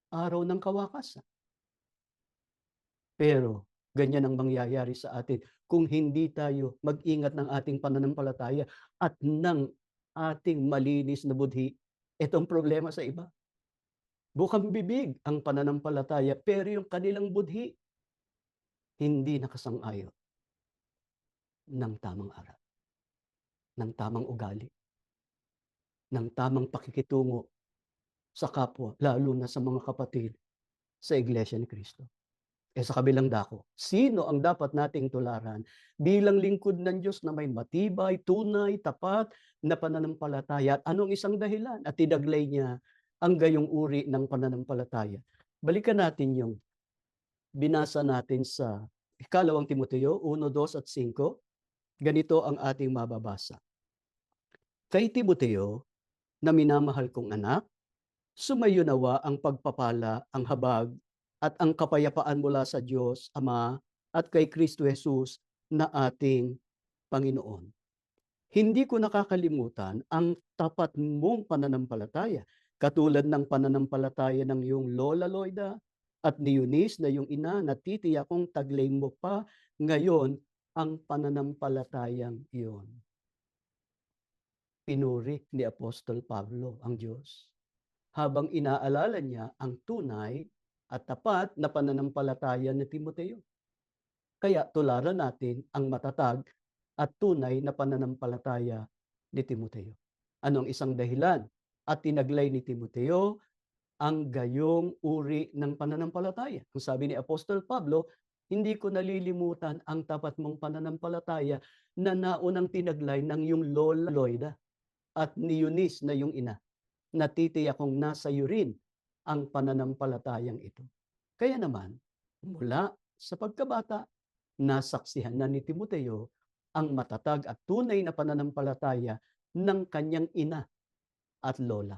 Speaker 1: araw ng kawakasan. Pero ganyan ang mangyayari sa atin kung hindi tayo mag-ingat ng ating pananampalataya at ng ating malinis na budhi. Itong problema sa iba. Bukang bibig ang pananampalataya pero yung kanilang budhi hindi nakasang-ayon ng tamang aral, ng tamang ugali, ng tamang pakikitungo sa kapwa, lalo na sa mga kapatid sa Iglesia ni Cristo. Eh sa kabilang dako, sino ang dapat nating tularan bilang lingkod ng Diyos na may matibay, tunay, tapat na pananampalataya? At anong isang dahilan at tinaglay niya ang gayong uri ng pananampalataya? Balikan natin yung binasa natin sa ikalawang Timoteo 1:2-5. Ganito ang ating mababasa. Kay Timoteo, na minamahal kong anak, sumayo nawa ang pagpapala, ang habag, at ang kapayapaan mula sa Diyos Ama at kay Kristo Jesus na ating Panginoon. Hindi ko nakakalimutan ang tapat mong pananampalataya, katulad ng pananampalataya ng iyong Lola Loida at ni Eunice na iyong ina, na titiyak kong taglay mo pa ngayon ang pananampalatayang iyon. Pinuri ni Apostol Pablo ang Diyos habang inaalala niya ang tunay at tapat na pananampalataya ni Timoteo. Kaya tularan natin ang matatag at tunay na pananampalataya ni Timoteo. Anong isang dahilan at tinaglay ni Timoteo ang gayong uri ng pananampalataya? Ang sabi ni Apostol Pablo, hindi ko nalilimutan ang tapat mong pananampalataya na naunang tinaglay ng iyong Lola Loida at ni Eunice na iyong ina. Natitiyak kong nasa iyo rin ang pananampalatayang ito. Kaya naman, mula sa pagkabata, nasaksihan na ni Timoteo ang matatag at tunay na pananampalataya ng kanyang ina at lola.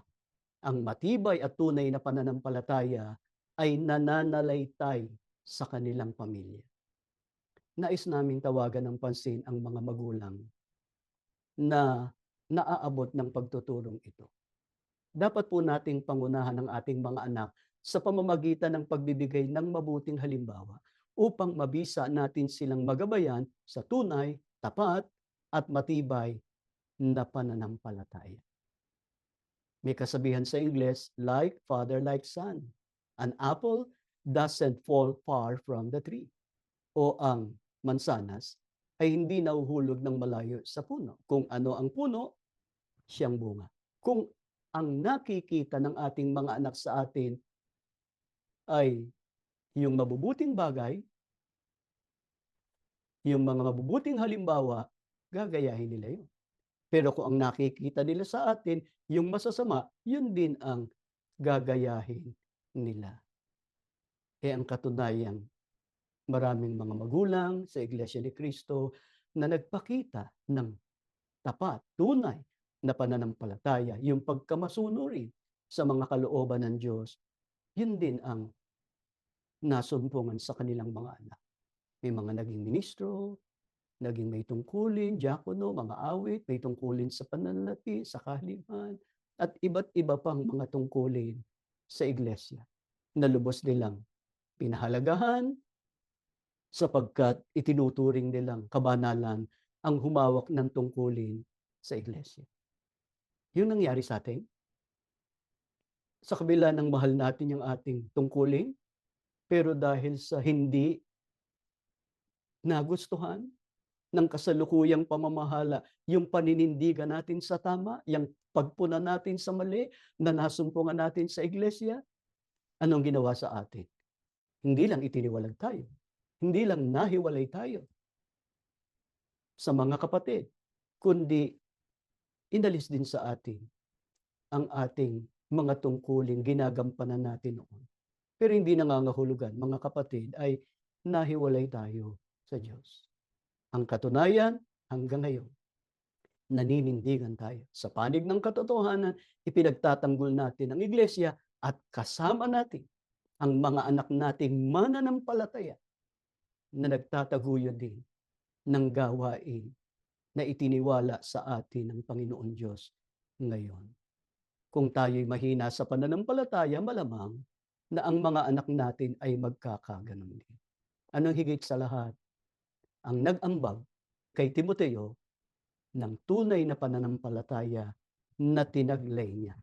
Speaker 1: Ang matibay at tunay na pananampalataya ay nananalaytay sa kanilang pamilya. Nais naming tawagan ng pansin ang mga magulang na naaabot ng pagtuturong ito. Dapat po nating pangunahan ang ating mga anak sa pamamagitan ng pagbibigay ng mabuting halimbawa upang mabisa natin silang magabayan sa tunay, tapat, at matibay na pananampalataya. May kasabihan sa Ingles, like father, like son. An apple doesn't fall far from the tree. O ang mansanas ay hindi nahuhulog ng malayo sa puno. Kung ano ang puno, siyang bunga. Kung ang nakikita ng ating mga anak sa atin ay yung mabubuting bagay, yung mga mabubuting halimbawa, gagayahin nila yun. Pero kung ang nakikita nila sa atin, yung masasama, yun din ang gagayahin nila. Ang katunayan, maraming mga magulang sa Iglesia ni Cristo na nagpakita ng tapat, tunay na pananampalataya, yung pagkamasunurin sa mga kalooban ng Diyos, yun din ang nasumpungan sa kanilang mga anak. May mga naging ministro, naging may tungkulin, diakono, mga awit, may tungkulin sa pananalapi, sa kahaliman, at iba't iba pang mga tungkulin sa iglesia na lubos nilang pinahalagahan sapagkat itinuturing nilang kabanalan ang humawak ng tungkulin sa iglesia. Yung nangyari sa atin, sa kabila ng mahal natin yung ating tungkulin, pero dahil sa hindi nagustuhan ng kasalukuyang pamamahala, yung paninindigan natin sa tama, yung pagpuna natin sa mali na nasumpungan natin sa iglesia, anong ginawa sa atin? Hindi lang itiniwalag tayo, hindi lang nahiwalay tayo sa mga kapatid, kundi inalis din sa atin ang ating mga tungkulin ginagampanan natin noon. Pero hindi nangangahulugan, mga kapatid, ay nahiwalay tayo sa Diyos. Ang katunayan, hanggang ngayon, naninindigan tayo. Sa panig ng katotohanan, ipinagtatanggol natin ang iglesia at kasama natin ang mga anak nating mananampalataya na nagtataguyod din ng gawain na itiniwala sa atin ng Panginoon Diyos ngayon. Kung tayo'y mahina sa pananampalataya, malamang na ang mga anak natin ay magkakaganon din. Anong higit sa lahat? Ang nag-ambag kay Timoteo ng tunay na pananampalataya na tinaglay niya.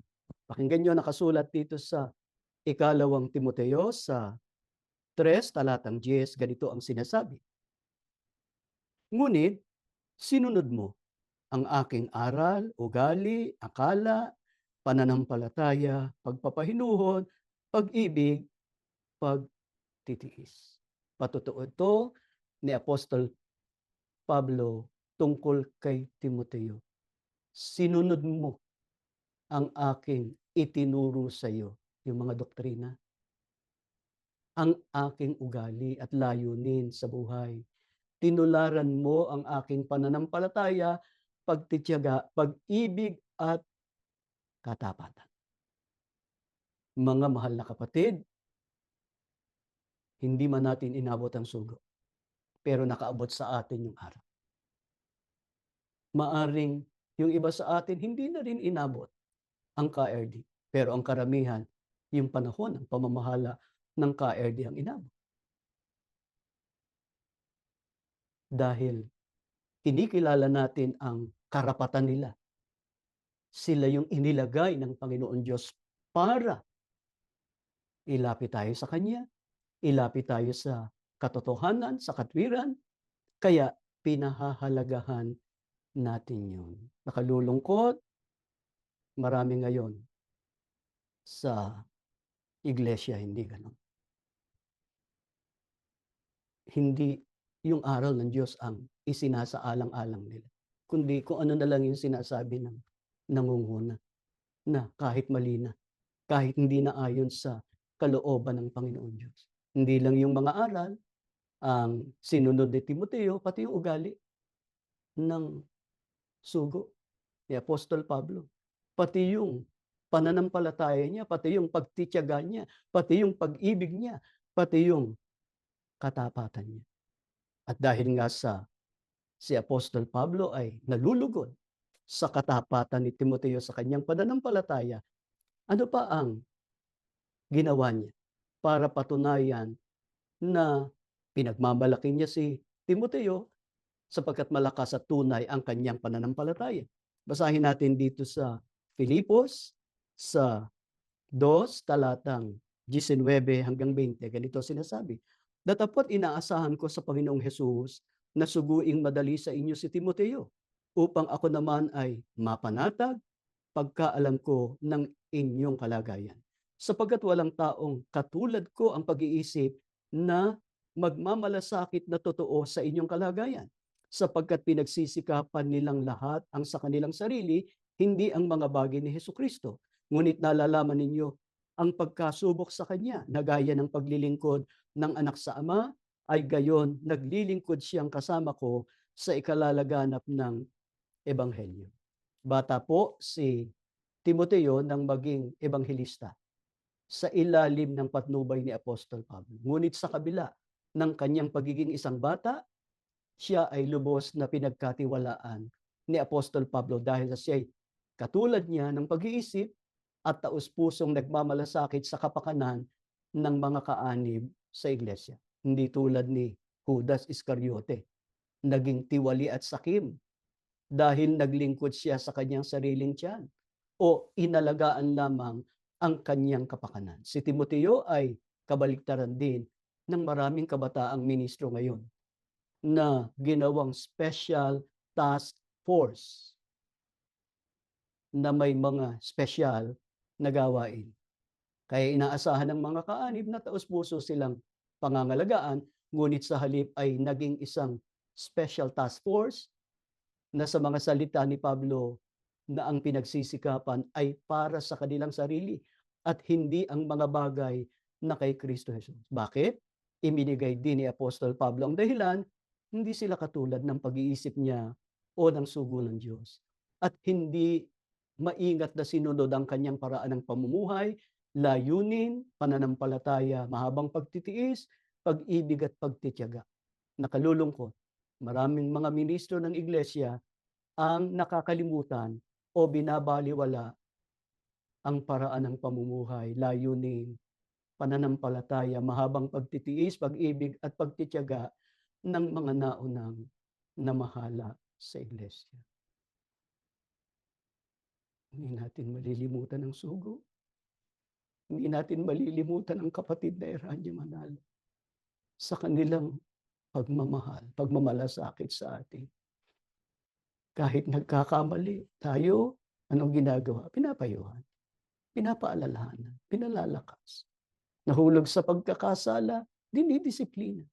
Speaker 1: Pakinggan niyo, nakasulat dito sa ikalawang Timoteo sa 3, talatang 10, ganito ang sinasabi. Ngunit, sinunod mo ang aking aral, ugali, akala, pananampalataya, pagpapahinuhon, pag-ibig, pagtitiis. Patotoo ito ni Apostol Pablo tungkol kay Timoteo. Sinunod mo ang aking itinuro sa iyo, yung mga doktrina, ang aking ugali at layunin sa buhay. Tinularan mo ang aking pananampalataya, pagtitiyaga, pag-ibig at katapatan. Mga mahal na kapatid, hindi man natin inabot ang sugo, pero nakaabot sa atin yung araw. Maaring yung iba sa atin hindi na rin inabot ang KRD, pero ang karamihan, yung panahon ng pamamahala ng KRD ang inabot. Dahil kinikilala natin ang karapatan nila. Sila yung inilagay ng Panginoon Diyos para ilapit tayo sa Kanya, ilapit tayo sa katotohanan, sa katwiran, kaya pinahahalagahan natin yun. Nakalulungkot, marami ngayon sa iglesia hindi ganon. Hindi yung aral ng Diyos ang isinasaalang-alang nila, kundi kung ano na lang yung sinasabi ng nangunguna, na kahit mali na, kahit hindi na ayon sa kalooban ng Panginoon Diyos. Hindi lang yung mga aral ang sinunod ni Timoteo, pati yung ugali ng sugo ni Apostol Pablo. Pati yung pananampalataya niya, pati yung pagtitiyaga niya, pati yung pag-ibig niya, pati yung katapatan niya. At dahil nga si Apostol Pablo ay nalulugod sa katapatan ni Timoteo sa kanyang pananampalataya, ano pa ang ginawa niya para patunayan na pinagmamalaki niya si Timoteo sapagkat malakas at tunay ang kanyang pananampalataya. Basahin natin dito sa Filipos sa 2, talatang 19 hanggang 20. Ganito sinasabi, datapot inaasahan ko sa Panginoong Hesus na suguing madali sa inyo si Timoteo upang ako naman ay mapanatag, pagkaalam ko ng inyong kalagayan. Sapagkat walang taong katulad ko ang pag-iisip na magmamalasakit na totoo sa inyong kalagayan. Sapagkat pinagsisikapan nilang lahat ang sa kanilang sarili, hindi ang mga bagay ni Hesukristo. Ngunit nalalaman ninyo ang pagkasubok sa Kanya na gaya ng paglilingkod ng anak sa Ama, ay gayon naglilingkod siyang kasama ko sa ikalalaganap ng Ebanghelyo. Bata po si Timoteo nang maging ebanghelista sa ilalim ng patnubay ni Apostol Pablo. Ngunit sa kabila ng kanyang pagiging isang bata, siya ay lubos na pinagkatiwalaan ni Apostol Pablo dahil sa siya'y katulad niya ng pag-iisip at taus-pusong nagmamalasakit sa kapakanan ng mga kaanib sa iglesia. Hindi tulad ni Judas Iscariote, naging tiwali at sakim dahil naglingkod siya sa kanyang sariling tiyan o inalagaan lamang ang kanyang kapakanan. Si Timoteo ay kabaliktaran din ng maraming kabataang ministro ngayon na ginawang special task force na may mga special na gawain. Kaya inaasahan ng mga kaanib na taos-puso silang pangangalagaan, ngunit sa halip ay naging isang special task force na sa mga salita ni Pablo na ang pinagsisikapan ay para sa kanilang sarili at hindi ang mga bagay na kay Kristo Jesus. Bakit? Iminigay din ni Apostol Pablo ang dahilan, hindi sila katulad ng pag-iisip niya o ng sugo ng Diyos. At hindi maingat na sinunod ang kanyang paraan ng pamumuhay, layunin, pananampalataya, mahabang pagtitiis, pag-ibig at pagtitiyaga. Nakalulungkot, maraming mga ministro ng iglesia ang nakakalimutan o binabaliwala ang paraan ng pamumuhay, layunin, pananampalataya, mahabang pagtitiis, pag-ibig at pagtitiyaga ng mga naunang namahala sa iglesia. Hindi natin malilimutan ang sugo. Hindi natin malilimutan ang kapatid na Eranio Manalo sa kanilang pagmamahal, pagmamalasakit sa atin. Kahit nagkakamali tayo, anong ginagawa? Pinapayuhan, pinapaalalahanan, pinalalakas. Nahulog sa pagkakasala, dinidisiplina.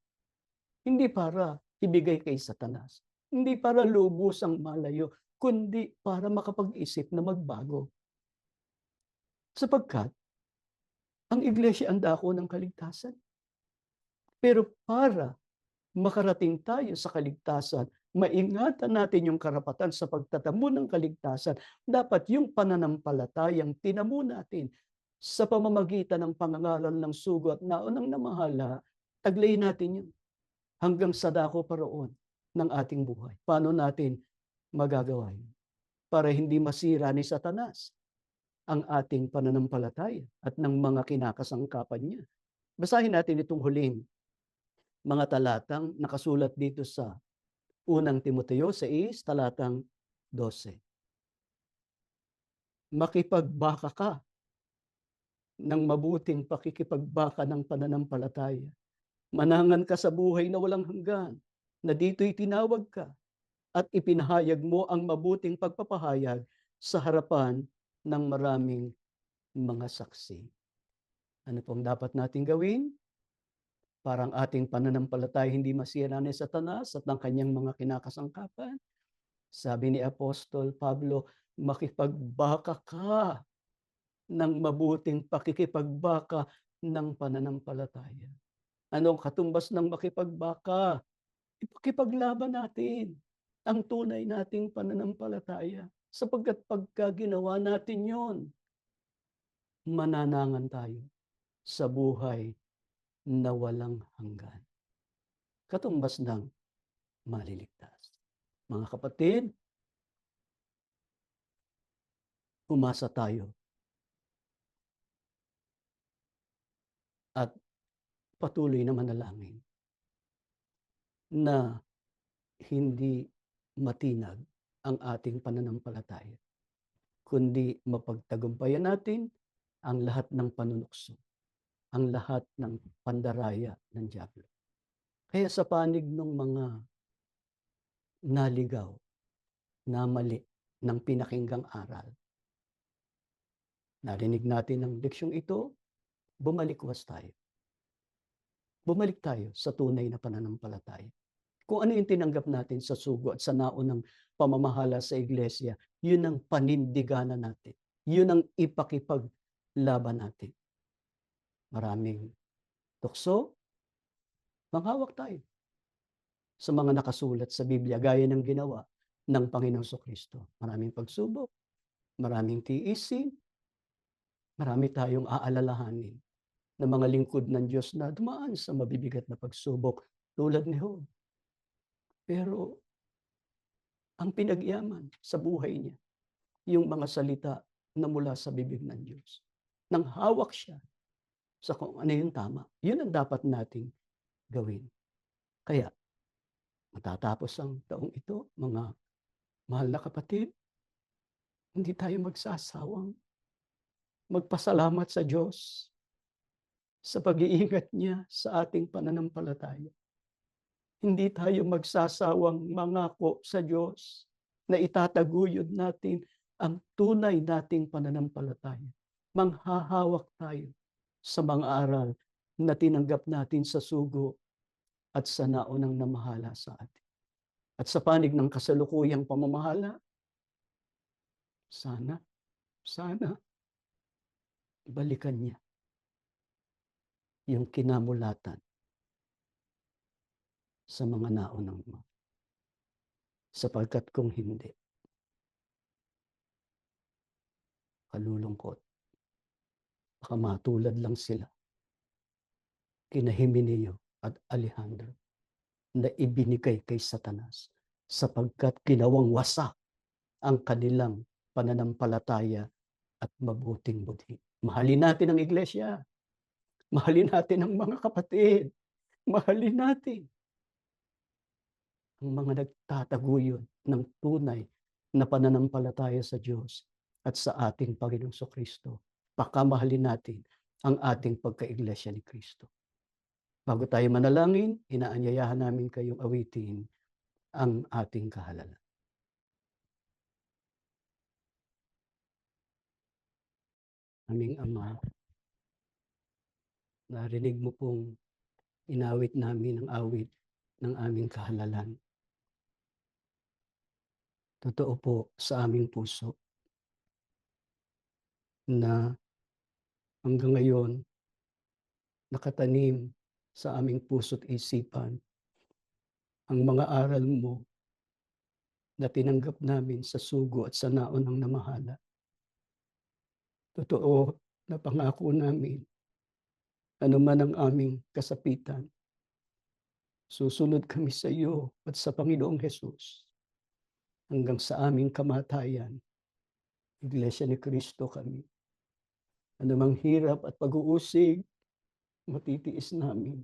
Speaker 1: Hindi para ibigay kay Satanas, hindi para lubusang malayo, kundi para makapag-isip na magbago. Sapagkat ang iglesia ang dako ng kaligtasan. Pero para makarating tayo sa kaligtasan, maingatan natin yung karapatan sa pagtatamo ng kaligtasan, dapat yung pananampalatayang tinamo natin sa pamamagitan ng pangangalan ng sugo at naunang namahala, taglayin natin yun hanggang sa dako paroon ng ating buhay. Paano natin magagawa yun? Para hindi masira ni Satanas ang ating pananampalataya at ng mga kinakasangkapan niya. Basahin natin itong huling mga talatang nakasulat dito sa unang Timoteo 6, talatang 12. Makipagbaka ka ng mabuting pakikipagbaka ng pananampalataya. Manangan ka sa buhay na walang hanggan, na dito'y tinawag ka at ipinahayag mo ang mabuting pagpapahayag sa harapan ng maraming mga saksi. Ano pong dapat nating gawin? Para ang ating pananampalataya hindi masira ni Satanas at ng kanyang mga kinakasangkapan? Sabi ni Apostol Pablo, makipagbaka ka ng mabuting pakikipagbaka ng pananampalataya. Anong katumbas ng makipagbaka? Ipakipaglaban natin ang tunay nating pananampalataya. Sapagkat pagka ginawa natin yon, mananangan tayo sa buhay na walang hanggan. Katumbas ng maliligtas. Mga kapatid, umasa tayo at patuloy na manalangin na hindi matinag ang ating pananampalataya, kundi mapagtagumpayan natin ang lahat ng panunukso, ang lahat ng pandaraya ng dyablo. Kaya sa panig ng mga naligaw, namali ng pinakinggang aral, Narinig natin ang leksyong ito, bumalikwas tayo. Bumalik tayo sa tunay na pananampalataya. Kung ano yung tinanggap natin sa sugo at sa naunang pamamahala sa iglesia, yun ang panindiganan natin. Yun ang ipakipaglaban natin. Maraming tukso, manghawak tayo sa mga nakasulat sa Biblia gaya ng ginawa ng Panginoong Jesucristo. Maraming pagsubok, maraming tiisin, marami tayong aalalahanin na mga lingkod ng Diyos na dumaan sa mabibigat na pagsubok tulad ni Job. Pero ang pinag-yaman sa buhay niya, yung mga salita na mula sa bibig ng Diyos. Nang hawak siya sa kung ano yung tama. Yun ang dapat nating gawin. Kaya, matatapos ang taong ito, mga mahal na kapatid, hindi tayo magsasawang magpasalamat sa Diyos sa pag-iingat niya sa ating pananampalataya. Hindi tayo magsasawang mangako sa Diyos na itataguyod natin ang tunay nating pananampalataya. Manghahawak tayo sa mga aral na tinanggap natin sa sugo at sa naunang namahala sa atin. At sa panig ng kasalukuyang pamamahala, sana balikan niya yung kinamulatan sa mga naunang mga. Sapagkat kung hindi, kalulungkot, baka matulad lang sila kina Himeneo at Alejandro na ibinigay kay Satanas sapagkat ginawang wasak ang kanilang pananampalataya at mabuting budhi. Mahalin natin ang iglesia. Mahalin natin ang mga kapatid. Mahalin natin ang mga nagtataguyod ng tunay na pananampalataya sa Diyos at sa ating Panginoong Kristo. Pakamahalin natin ang ating pagkaiglesia ni Kristo. Bago tayo manalangin, inaanyayahan namin kayong awitin ang ating kahalalan. Aming Ama, narinig mo pong inawit namin ang awit ng aming kahalalan. Totoo po sa aming puso na hanggang ngayon nakatanim sa aming puso't isipan ang mga aral mo na tinanggap namin sa sugo at sa naunang namahala. Totoo na pangako namin, ano man ang aming kasapitan, susunod kami sa iyo at sa Panginoong Hesus hanggang sa aming kamatayan. Iglesia ni Kristo kami. Anumang hirap at pag-uusig, matitiis namin.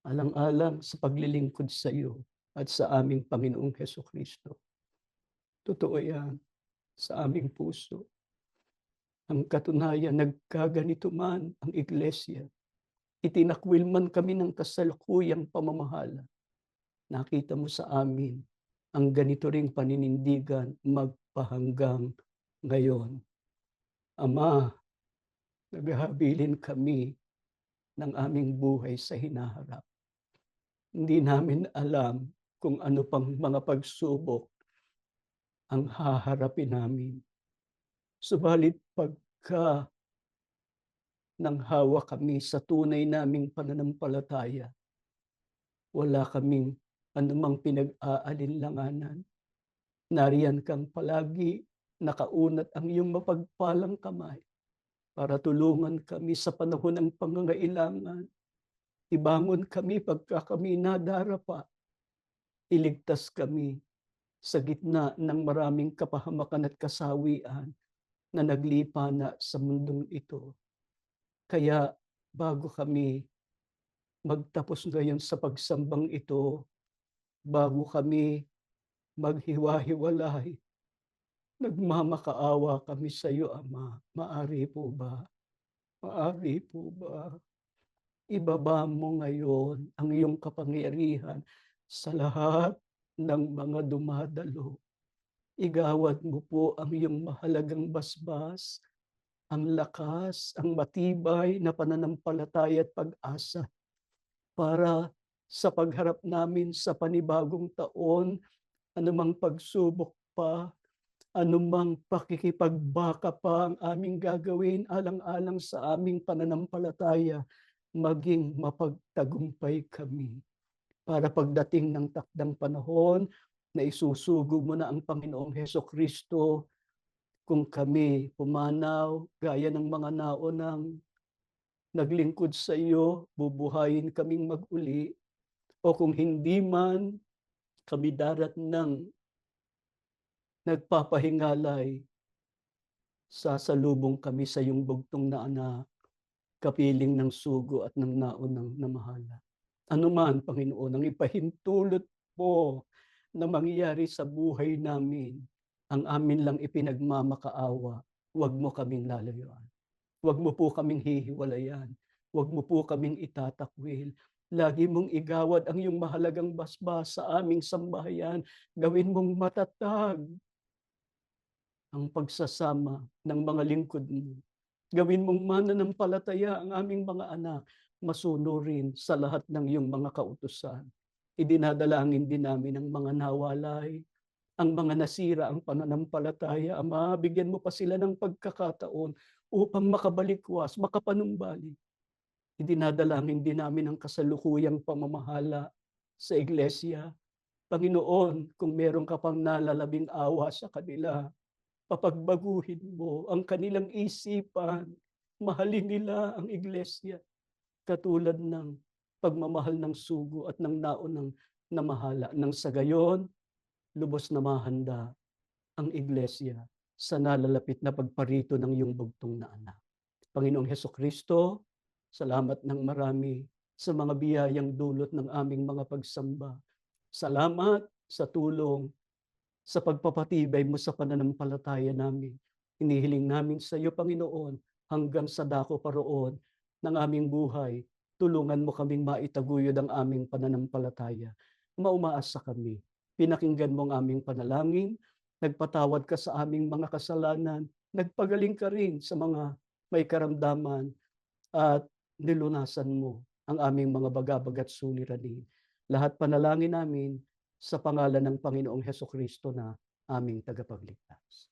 Speaker 1: Alang-alang sa paglilingkod sa iyo at sa aming Panginoong Hesukristo. Totoo yan sa aming puso. Ang katunayan, nagkaganito man ang iglesia. Itinakwil man kami ng kasalukuyang pamamahala. Nakita mo sa amin ang ganito ring paninindigan magpahanggang ngayon. Ama, naghahabilin kami ng aming buhay sa hinaharap. Hindi namin alam kung ano pang mga pagsubok ang haharapin namin. Subalit pagka nanghawa kami sa tunay naming pananampalataya, wala kaming anumang pinag-aalinlanganan. Nariyan kang palagi, nakaunat ang iyong mapagpalang kamay para tulungan kami sa panahon ng pangangailangan. Ibangon kami pagka kami nadarapa. Iligtas kami sa gitna ng maraming kapahamakan at kasawian na naglipana sa mundong ito. Kaya bago kami magtapos ngayon sa pagsambang ito, bago kami maghiwa-hiwalay, nagmamakaawa kami sa iyo, Ama. Maari po ba? Maari po ba? Ibaba mo ngayon ang iyong kapangyarihan sa lahat ng mga dumadalo. Igawad mo po ang iyong mahalagang basbas ang lakas, ang matibay na pananampalataya at pag-asa para sa pagharap namin sa panibagong taon, anumang pagsubok pa, anumang pakikipagbaka pa ang aming gagawin alang-alang sa aming pananampalataya, maging mapagtagumpay kami. Para pagdating ng takdang panahon na isusugo mo na ang Panginoong Hesukristo, kung kami pumanaw gaya ng mga naunang naglingkod sa iyo, bubuhayin kaming mag-uli, o kung hindi man, kami daratnang nagpapahingalay, sasalubong kami sa iyong bugtong na anak, kapiling ng sugo at ng naunang namahala. Anuman, Panginoon, ang ipahintulot mo na mangyayari sa buhay namin, ang amin lang ipinagmamakaawa, huwag mo kaming lalayuan. Huwag mo po kaming hihiwalayan. Huwag mo po kaming itatakwil. Lagi mong igawad ang iyong mahalagang basbas sa aming sambahayan. Gawin mong matatag ang pagsasama ng mga lingkod mo. Gawin mong mananampalataya ang aming mga anak, masunurin sa lahat ng iyong mga kautusan. Idinadalangin din namin ang mga nawalay, ang mga nasira ang pananampalataya. Ama, bigyan mo pa sila ng pagkakataon upang makabalikwas, makapanumbalik. Idinadalangin din namin ang kasalukuyang pamamahala sa iglesia. Panginoon, kung meron ka pang nalalabing awa sa kanila, papagbaguhin mo ang kanilang isipan. Mahalin nila ang iglesia katulad ng pagmamahal ng sugo at ng naunang namahala. Nang sa gayon, lubos na mahanda ang iglesia sa nalalapit na pagparito ng iyong bugtong na anak. Panginoong Hesukristo, salamat ng marami sa mga biyayang dulot ng aming mga pagsamba. Salamat sa tulong, sa pagpapatibay mo sa pananampalataya namin. Hinihiling namin sa iyo, Panginoon, hanggang sa dako paroon ng aming buhay, tulungan mo kaming maitaguyod ang aming pananampalataya. Maumaasa kami. Pinakinggan mo ang aming panalangin, nagpatawad ka sa aming mga kasalanan, nagpagaling ka rin sa mga may karamdaman, at nilunasan mo ang aming mga bagabag at suliranin. Lahat panalangin namin sa pangalan ng Panginoong Hesukristo na aming tagapagligtas.